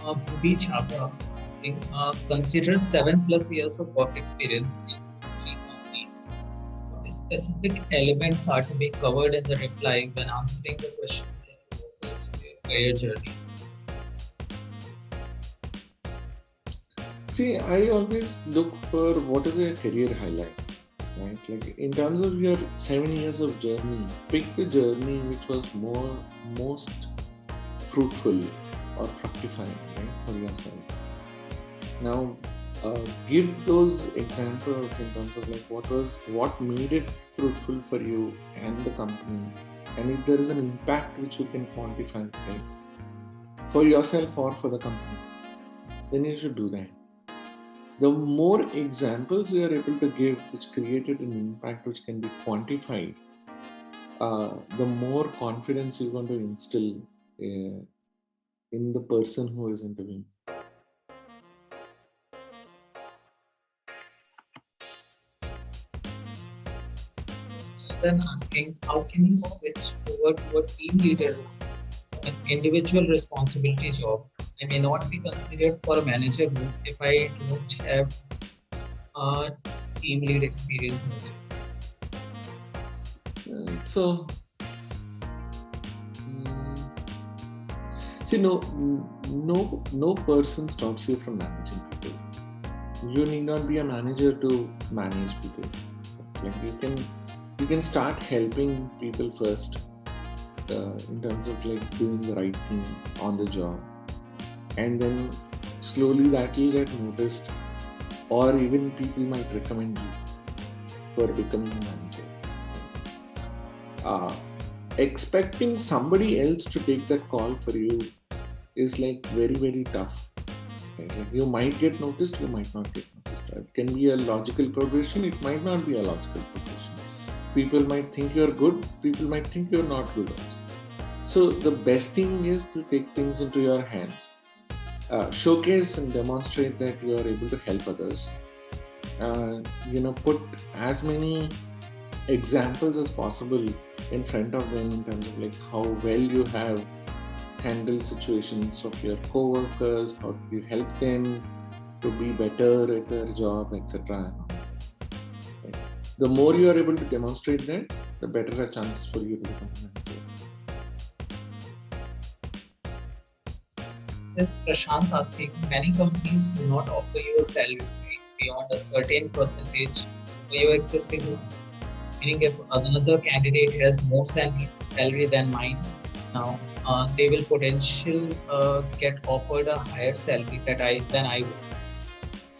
Bhubi Chhabra asking, consider 7+ years of work experience in 3 companies. What specific elements are to be covered in the reply when answering the question about this career journey? See, I always look for what is a career highlight, right? Like in terms of your 7 years of journey, pick the journey which was most fruitful or fructifying, right, for yourself. Now, give those examples in terms of like what made it fruitful for you and the company, and if there is an impact which you can quantify, right, for yourself or for the company, then you should do that. The more examples you are able to give which created an impact which can be quantified, the more confidence you're going to instill in the person who is interviewing. Then asking, how can you switch over to a team leader role, an individual responsibility job? I may not be considered for a manager role if I don't have a team lead experience. So, see, no person stops you from managing people. You need not be a manager to manage people. Like you can start helping people first in terms of like doing the right thing on the job, and then slowly that will get noticed, or even people might recommend you for becoming a manager. Expecting somebody else to take that call for you is like very tough. Right? Like you might get noticed, you might not get noticed. It can be a logical progression, it might not be a logical progression. People might think you're good, people might think you're not good also. So the best thing is to take things into your hands, showcase and demonstrate that you are able to help others. Put as many examples as possible in front of them in terms of like how well you have handled situations of your co-workers, how do you help them to be better at their job, etc. Right. The more you are able to demonstrate that, the better a chance for you to become a manager. Just Prashant asking, many companies do not offer you a salary beyond a certain percentage for your existing role. Meaning, if another candidate has more salary than mine, now they will potentially get offered a higher salary than I would.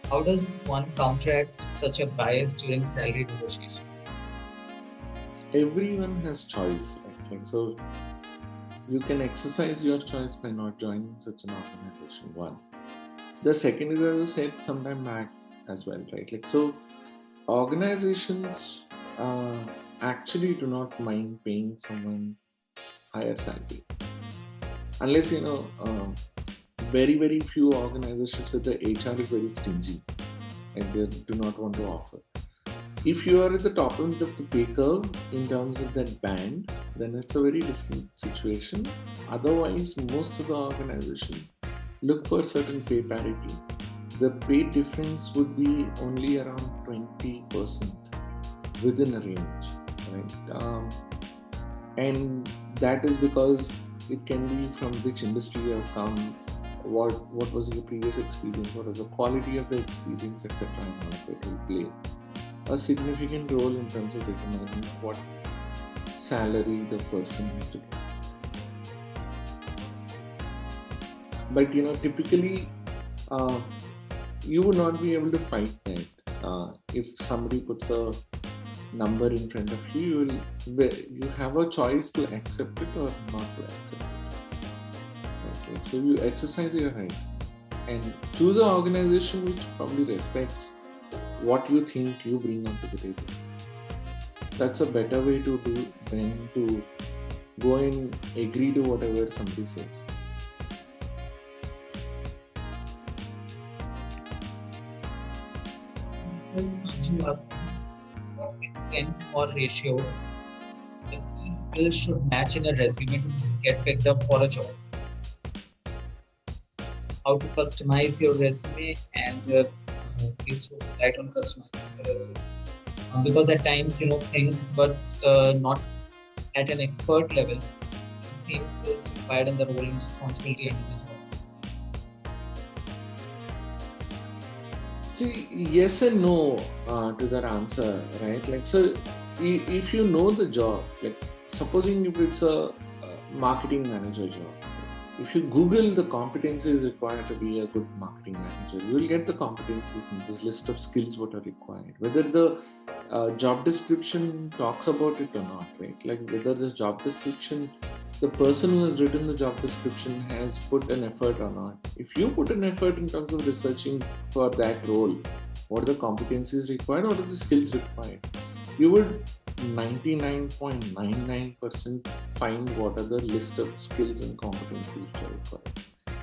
How does one counteract such a bias during salary negotiation? Everyone has choice, I think. So you can exercise your choice by not joining such an organization. One. The second is, as I said sometime back as well, right? Like so, organizations actually do not mind paying someone higher salary, unless very, very few organizations where the HR is very stingy and they do not want to offer. If you are at the top end of the pay curve in terms of that band, then it's a very different situation. Otherwise, most of the organizations look for certain pay parity. The pay difference would be only around 20% within a range, right? And that is because it can be from which industry you have come, what was your previous experience, what was the quality of the experience, etc. And all of it will play a significant role in terms of determining what salary the person has to get. But typically you would not be able to fight that. If somebody puts a number in front of you, you have a choice to accept it or not to accept it. Okay. So you exercise your right and choose an organization which probably respects what you think you bring onto the table. That's a better way to do than to go and agree to whatever somebody says. Anju asking, what extent or ratio the key skills should match in a resume to get picked up for a job? How to customize your resume and please throw some light on customizing the resume. Because at times, things, but not at an expert level, the same skills required in the role and responsibility under the job. See, yes and no to that answer, right? Like, so if you know the job, like supposing if it's a marketing manager job, if you Google the competencies required to be a good marketing manager, you will get the competencies in this list of skills what are required. Whether the job description talks about it or not, right? Like whether the job description, the person who has written the job description has put an effort or not. If you put an effort in terms of researching for that role, what are the competencies required, what are the skills required, you would 99.99% find what are the list of skills and competencies which are required.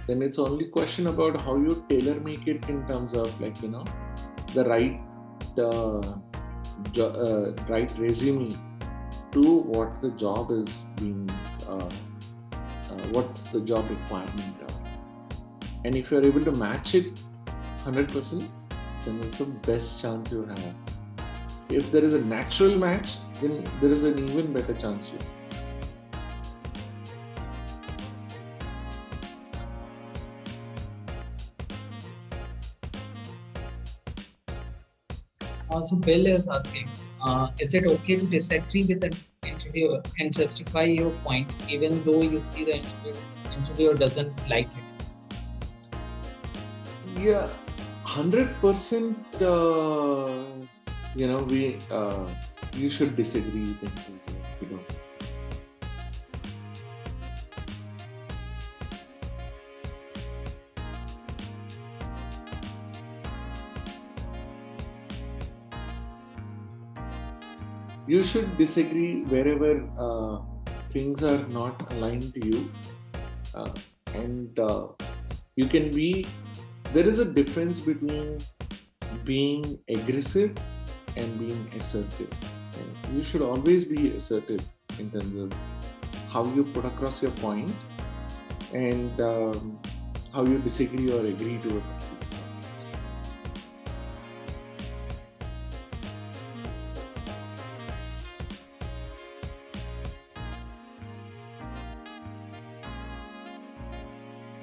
Then it's only question about how you tailor make it in terms of like the right right resume to what the job is being what's the job requirement and if you're able to match it 100%, then it's the best chance you have. If there is a natural match, then there is an even better chance you have. So Bill is asking, is it okay to disagree with an interviewer and justify your point even though you see the interviewer doesn't like it? Yeah, 100%. You should disagree with interviewer. You should disagree wherever things are not aligned to you, and you can be. There is a difference between being aggressive and being assertive. And you should always be assertive in terms of how you put across your point and how you disagree or agree to it.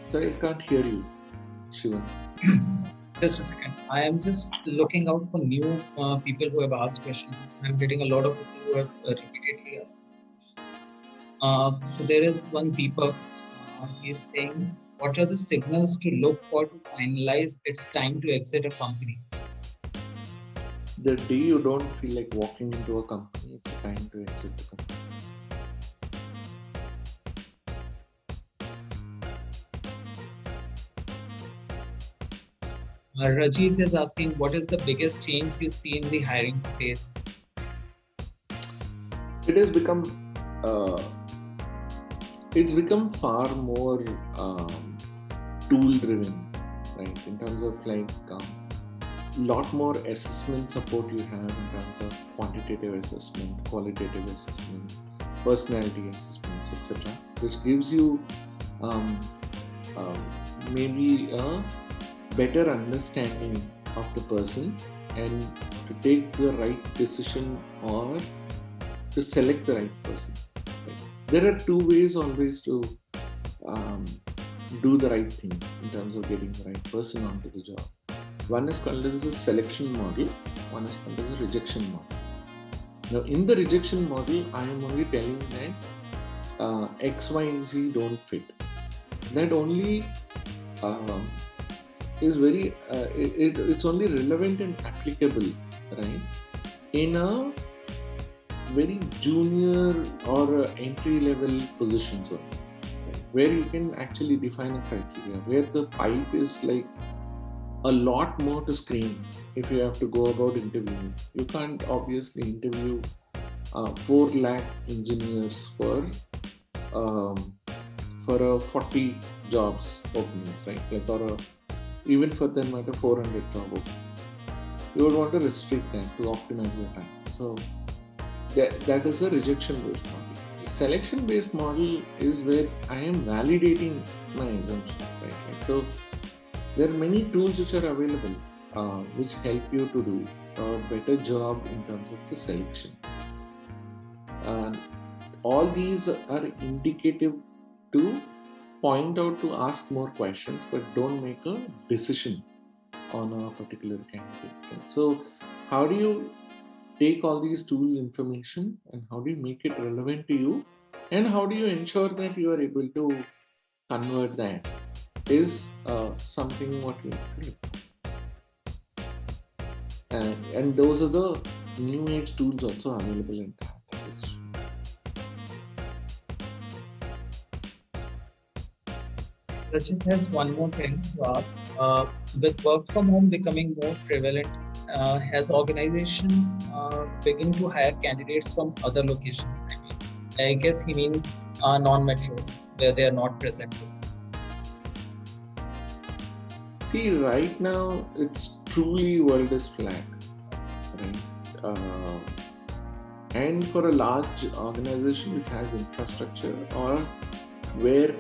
Sorry, I can't hear you, Shivan. Just a second. I am just looking out for new people who have asked questions. I'm getting a lot of people who have repeatedly asked questions. So there is one Deepak. He's saying, what are the signals to look for to finalize it's time to exit a company? The day you don't feel like walking into a company, it's time to exit the company. Rajit is asking, what is the biggest change you see in the hiring space? It has become it's become far more tool driven, right? In terms of like lot more assessment support you have in terms of quantitative assessment, qualitative assessments, personality assessments, etc., which gives you maybe a better understanding of the person and to take the right decision or to select the right person. Right? There are two ways always to do the right thing in terms of getting the right person onto the job. One is called as a selection model, one is called as a rejection model. Now, in the rejection model, I am only telling that X, Y, and Z don't fit. That only is very, it's only relevant and applicable, right, in a very junior or entry level positions, right, where you can actually define a criteria, where the pipe is like a lot more to screen if you have to go about interviewing. You can't obviously interview 4 lakh engineers for 40 jobs openings, right? Like, or even for that matter 400 job openings. You would want to restrict that to optimize your time. So that is a rejection based model. The selection based model is where I am validating my assumptions, right? Like, so there are many tools which are available which help you to do a better job in terms of the selection. All these are indicative to point out, to ask more questions, but don't make a decision on a particular candidate. So how do you take all these tool information and how do you make it relevant to you, and how do you ensure that you are able to convert that is something what we have to look at. And those are the new age tools also available in that. Rachit has one more thing to ask. With work from home becoming more prevalent, has organizations begin to hire candidates from other locations? I guess he means non-metros where they are not present. See, right now it's truly world is flat, right? And for a large organization which has infrastructure or where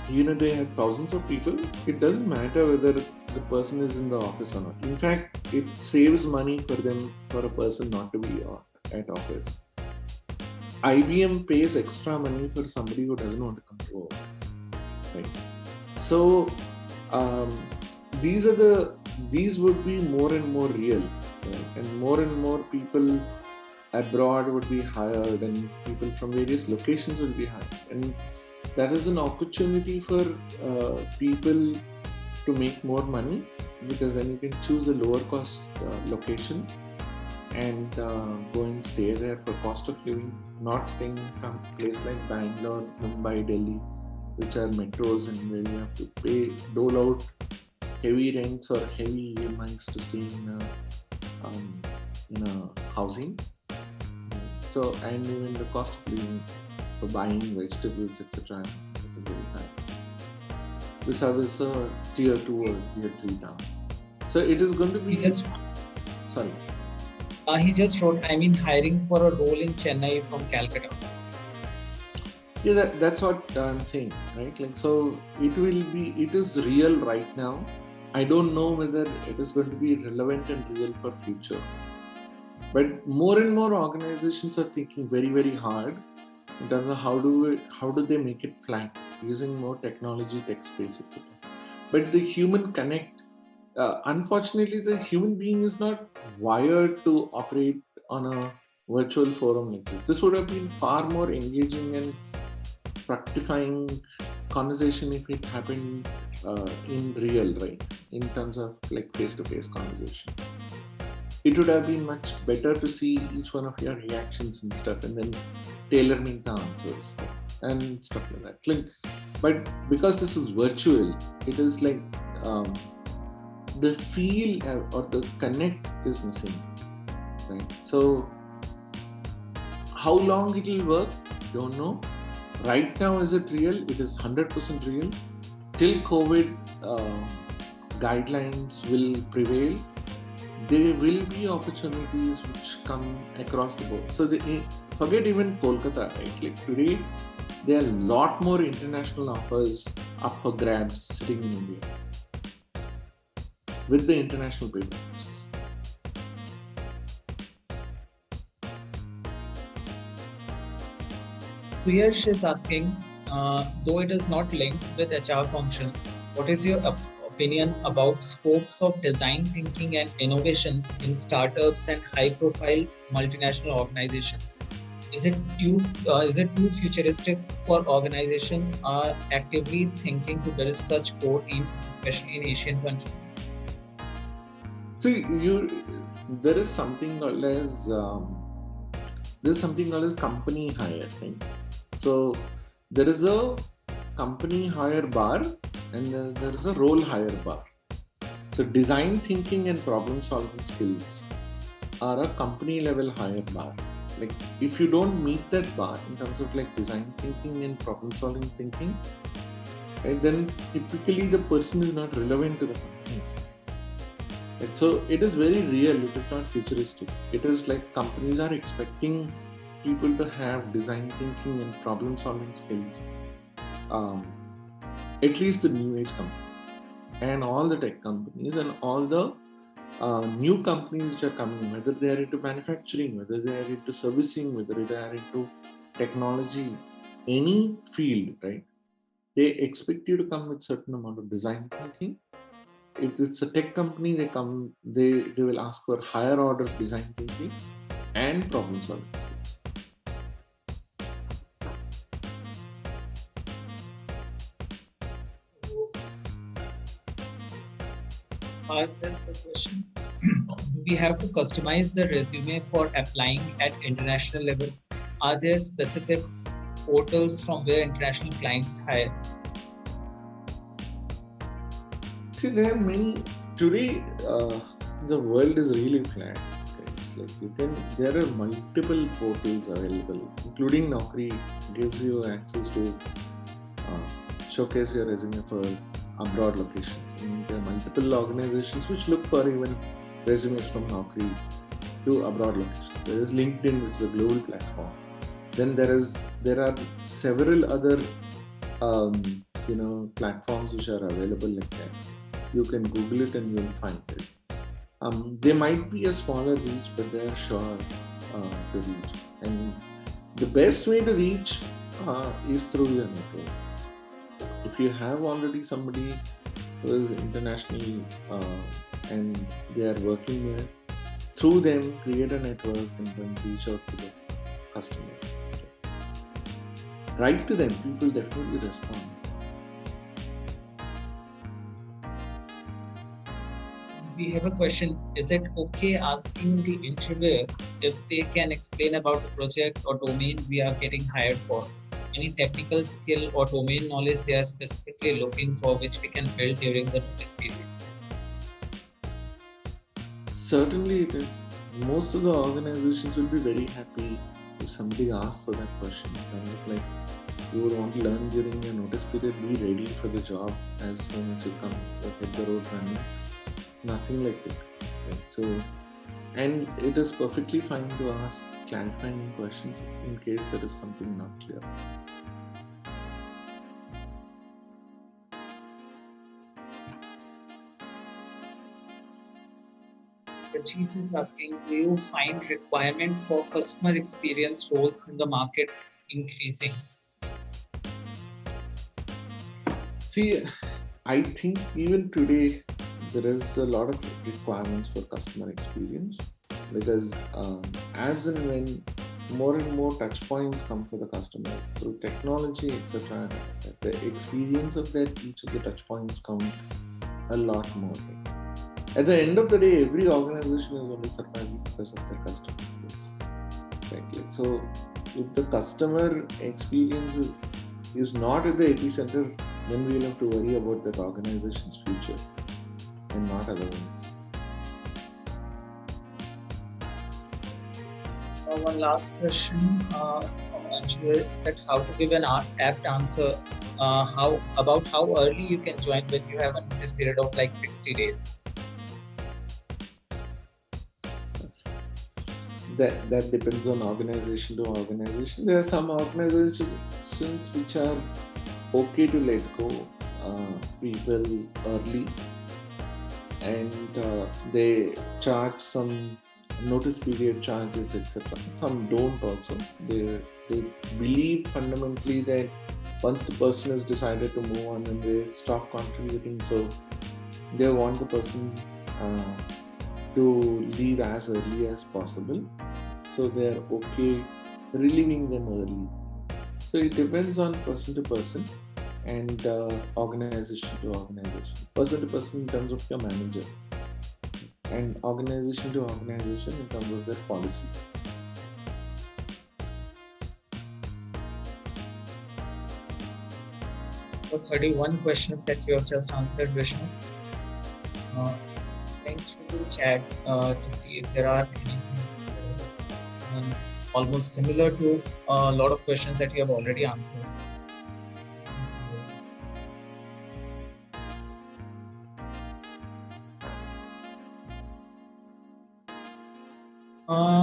they have thousands of people, it doesn't matter whether the person is in the office or not. In fact, it saves money for them for a person not to be at office. IBM pays extra money for somebody who doesn't want to come to work, right? So these would be more and more real, right? And more people abroad would be hired, and people from various locations will be hired, and that is an opportunity for people to make more money, because then you can choose a lower cost location and go and stay there for cost of living, not staying in a place like Bangalore, Mumbai, Delhi, which are metros and where you have to dole out heavy rents or heavy EMIs to stay in a housing. So, and even the cost of living for buying vegetables, etc. This is a tier 2 or tier 3 town. So it is going to be. Sorry. He just wrote, hiring for a role in Chennai from Calcutta. Yeah, that's what I'm saying, right? Like, so it is real right now. I don't know whether it is going to be relevant and real for future. But more and more organizations are thinking very, very hard in terms of how do they make it flat using more technology, tech space, etc. But the human connect, unfortunately, the human being is not wired to operate on a virtual forum like this. This would have been far more engaging and fructifying conversation if it happened in real, right? In terms of like face-to-face conversation. It would have been much better to see each one of your reactions and stuff, and then tailor-make the answers and stuff like that. But because this is virtual, it is like the feel or the connect is missing, right? So how long it will work, don't know. Right now, is it real? It is 100% real. till COVID guidelines will prevail, there will be opportunities which come across the board. So forget even Kolkata, right? Like today, there are a lot more international offers up for grabs sitting in India with the international paper courses. Suyash is asking, though it is not linked with HR functions, what is your opinion about scopes of design thinking and innovations in startups and high-profile multinational organizations? Is it too futuristic for organizations are actively thinking to build such core teams, especially in Asian countries? See, there is something called as company hire, right? So there is a company hire bar and there is a role hire bar. So design thinking and problem solving skills are a company level hire bar. Like if you don't meet that bar in terms of like design thinking and problem solving thinking, right, then typically the person is not relevant to the company. Right? So it is very real, it is not futuristic. It is like companies are expecting people to have design thinking and problem solving skills. At least the new age companies and all the tech companies and all the new companies which are coming, whether they are into manufacturing, whether they are into servicing, whether they are into technology, any field, right? They expect you to come with certain amount of design thinking. If it's a tech company, they will ask for higher order design thinking and problem solving skills. There's a question. Do we have to customize the resume for applying at international level? Are there specific portals from where international clients hire? See, there are many. Today, the world is really flat. It's like there are multiple portals available, including Naukri gives you access to showcase your resume for abroad locations. There are multiple organizations which look for even resumes from Naukri to abroad locations. There is LinkedIn, which is a global platform. Then there are several other platforms which are available like that. You can Google it and you'll find it. They might be a smaller reach, but they are sure to reach. And the best way to reach is through your network. If you have already somebody who is internationally and they are working there, through them create a network and then reach out to the customers. So, write to them, people definitely respond. We have a question. Is it okay asking the interviewer if they can explain about the project or domain we are getting hired for? Any technical skill or domain knowledge they are specifically looking for, which we can build during the notice period? Certainly it is. Most of the organizations will be very happy if somebody asks for that question. In terms of like, you would want to learn during your notice period, be ready for the job as soon as you come, hit the road running. Nothing like it. Right? So, and it is perfectly fine to ask clarifying questions in case there is something not clear. The chief is asking, do you find requirement for customer experience roles in the market increasing? See, I think even today there is a lot of requirements for customer experience because as and when more and more touch points come for the customers through technology, etc., the experience of that each of the touch points count a lot more. At the end of the day, every organization is only surviving because of their customer base. Right? So, if the customer experience is not at the epicenter, then we will have to worry about that organization's future and not otherwise. One last question from Anju is that how to give an apt answer how early you can join when you have a notice period of like 60 days? That depends on organization to organization. There are some organizations which are okay to let go people early, and they charge some notice period charges, etc. Some don't also. They believe fundamentally that once the person has decided to move on and they stop contributing, so they want the person to leave as early as possible. So they are okay relieving them early. So it depends on person to person and organization to organization. Person to person in terms of your manager, and organization to organization in terms of their policies. So 31 questions that you have just answered, Vishnu. Going through the chat to see if there are anything else. Almost similar to a lot of questions that you have already answered.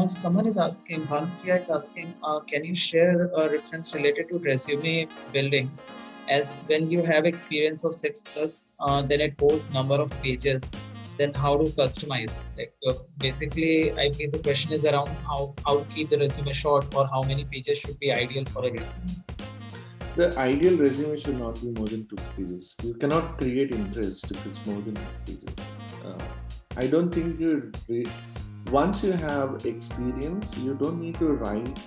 Someone is asking, Bhanupriya is asking, can you share a reference related to resume building? As when you have experience of 6+, then it posts number of pages, then how to customize? Like basically, I believe the question is around how to keep the resume short, or how many pages should be ideal for a resume. The ideal resume should not be more than 2 pages. You cannot create interest if it's more than 2 pages. I don't think once you have experience, you don't need to write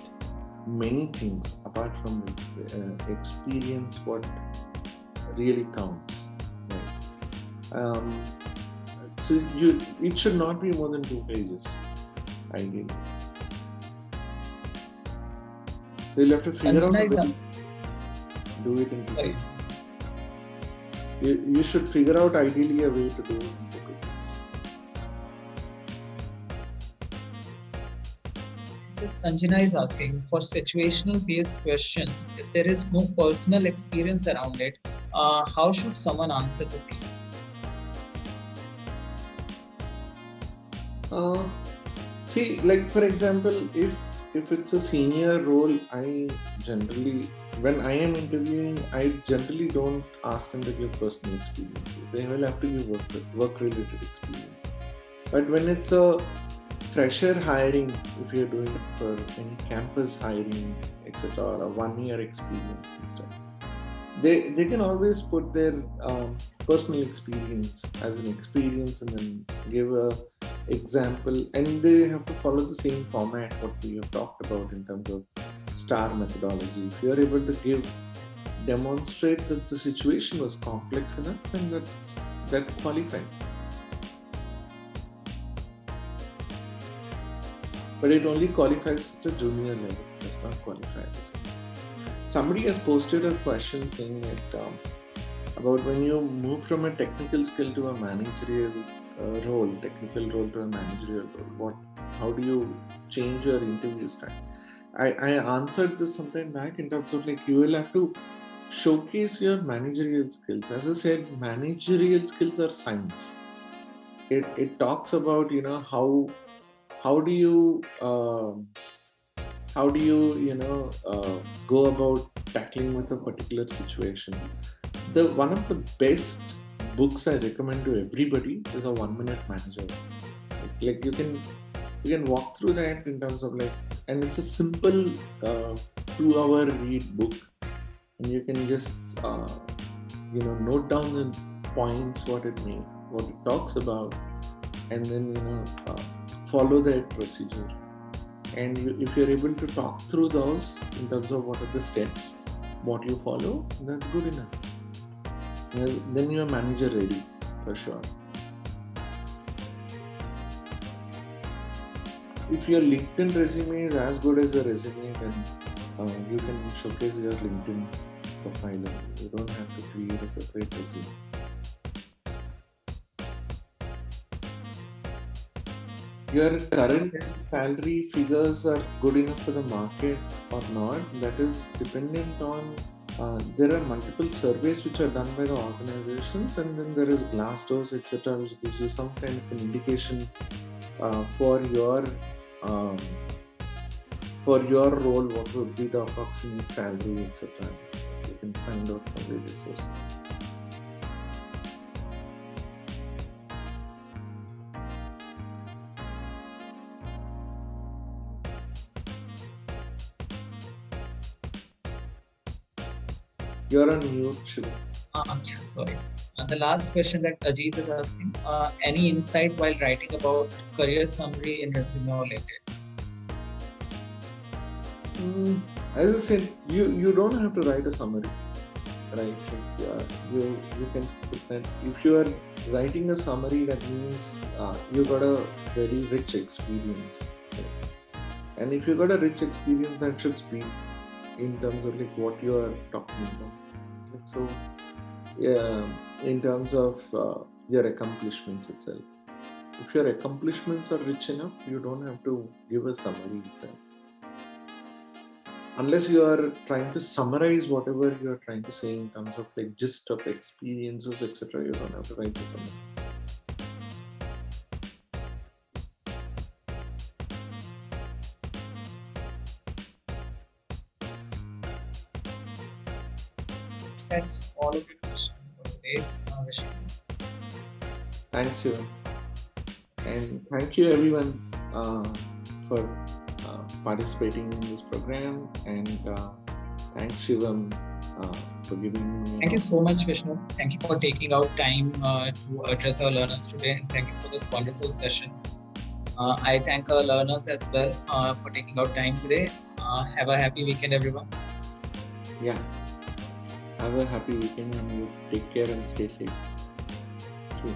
many things apart from experience. What really counts, right? So it should not be more than 2 pages, ideally. So you'll have to figure out a way do it in 2 pages. You should figure out ideally a way to do it in 2 pages. Sanjana is asking, for situational based questions, if there is no personal experience around it, how should someone answer the same? See, like for example, if it's a senior role, when I am interviewing, I generally don't ask them to give personal experiences. They will have to give work-related experience. But when it's a fresher hiring, if you're doing it for any campus hiring, etc., or a 1-year experience and stuff, they can always put their personal experience as an experience and then give a example, and they have to follow the same format what we have talked about in terms of STAR methodology. If you are able to demonstrate that the situation was complex enough, then that qualifies. But it only qualifies at a junior level. It does not qualify at the same. Somebody has posted a question saying that about when you move from a technical skill to a managerial technical role to a managerial role, how do you change your interview style? I answered this sometime back in terms of like you will have to showcase your managerial skills. As I said, managerial skills are science. It talks about how do you go about tackling with a particular situation. One of the best books I recommend to everybody is a 1-minute manager. Like you can walk through that in terms of and it's a simple 2-hour read book, and you can just note down the points, what it talks about, and then follow that procedure. And if you're able to talk through those in terms of what are the steps, what you follow, that's good enough. Then you're manager ready for sure. If your LinkedIn resume is as good as a resume, then you can showcase your LinkedIn profile. You don't have to create a separate resume. Your current salary figures are good enough for the market or not, that is dependent on there are multiple surveys which are done by the organizations, and then there is Glassdoors, etc., which gives you some kind of an indication for your role, what would be the approximate salary, etc. You can find out from various sources. You're on mute, Shiva. Sorry. The last question that Ajit is asking, any insight while writing about career summary in resume related? As I said, you don't have to write a summary, right? Like, you can skip that. If you are writing a summary, that means you got a very rich experience, right? And if you got a rich experience, that should speak in terms of like what you are talking about. Like, so, in terms of your accomplishments itself. If your accomplishments are rich enough, you don't have to give a summary itself. Unless you are trying to summarize whatever you are trying to say in terms of like gist of experiences, etc., you don't have to write the summary. That's all of your questions for today, Vishnu. Thanks, Shivam. And thank you everyone for participating in this program, and thanks Shivam for giving me. Thank you so much, Vishnu. Thank you for taking out time to address our learners today, and thank you for this wonderful session. I thank our learners as well for taking out time today. Have a happy weekend, everyone. Yeah, have a happy weekend, and you take care and stay safe. See you.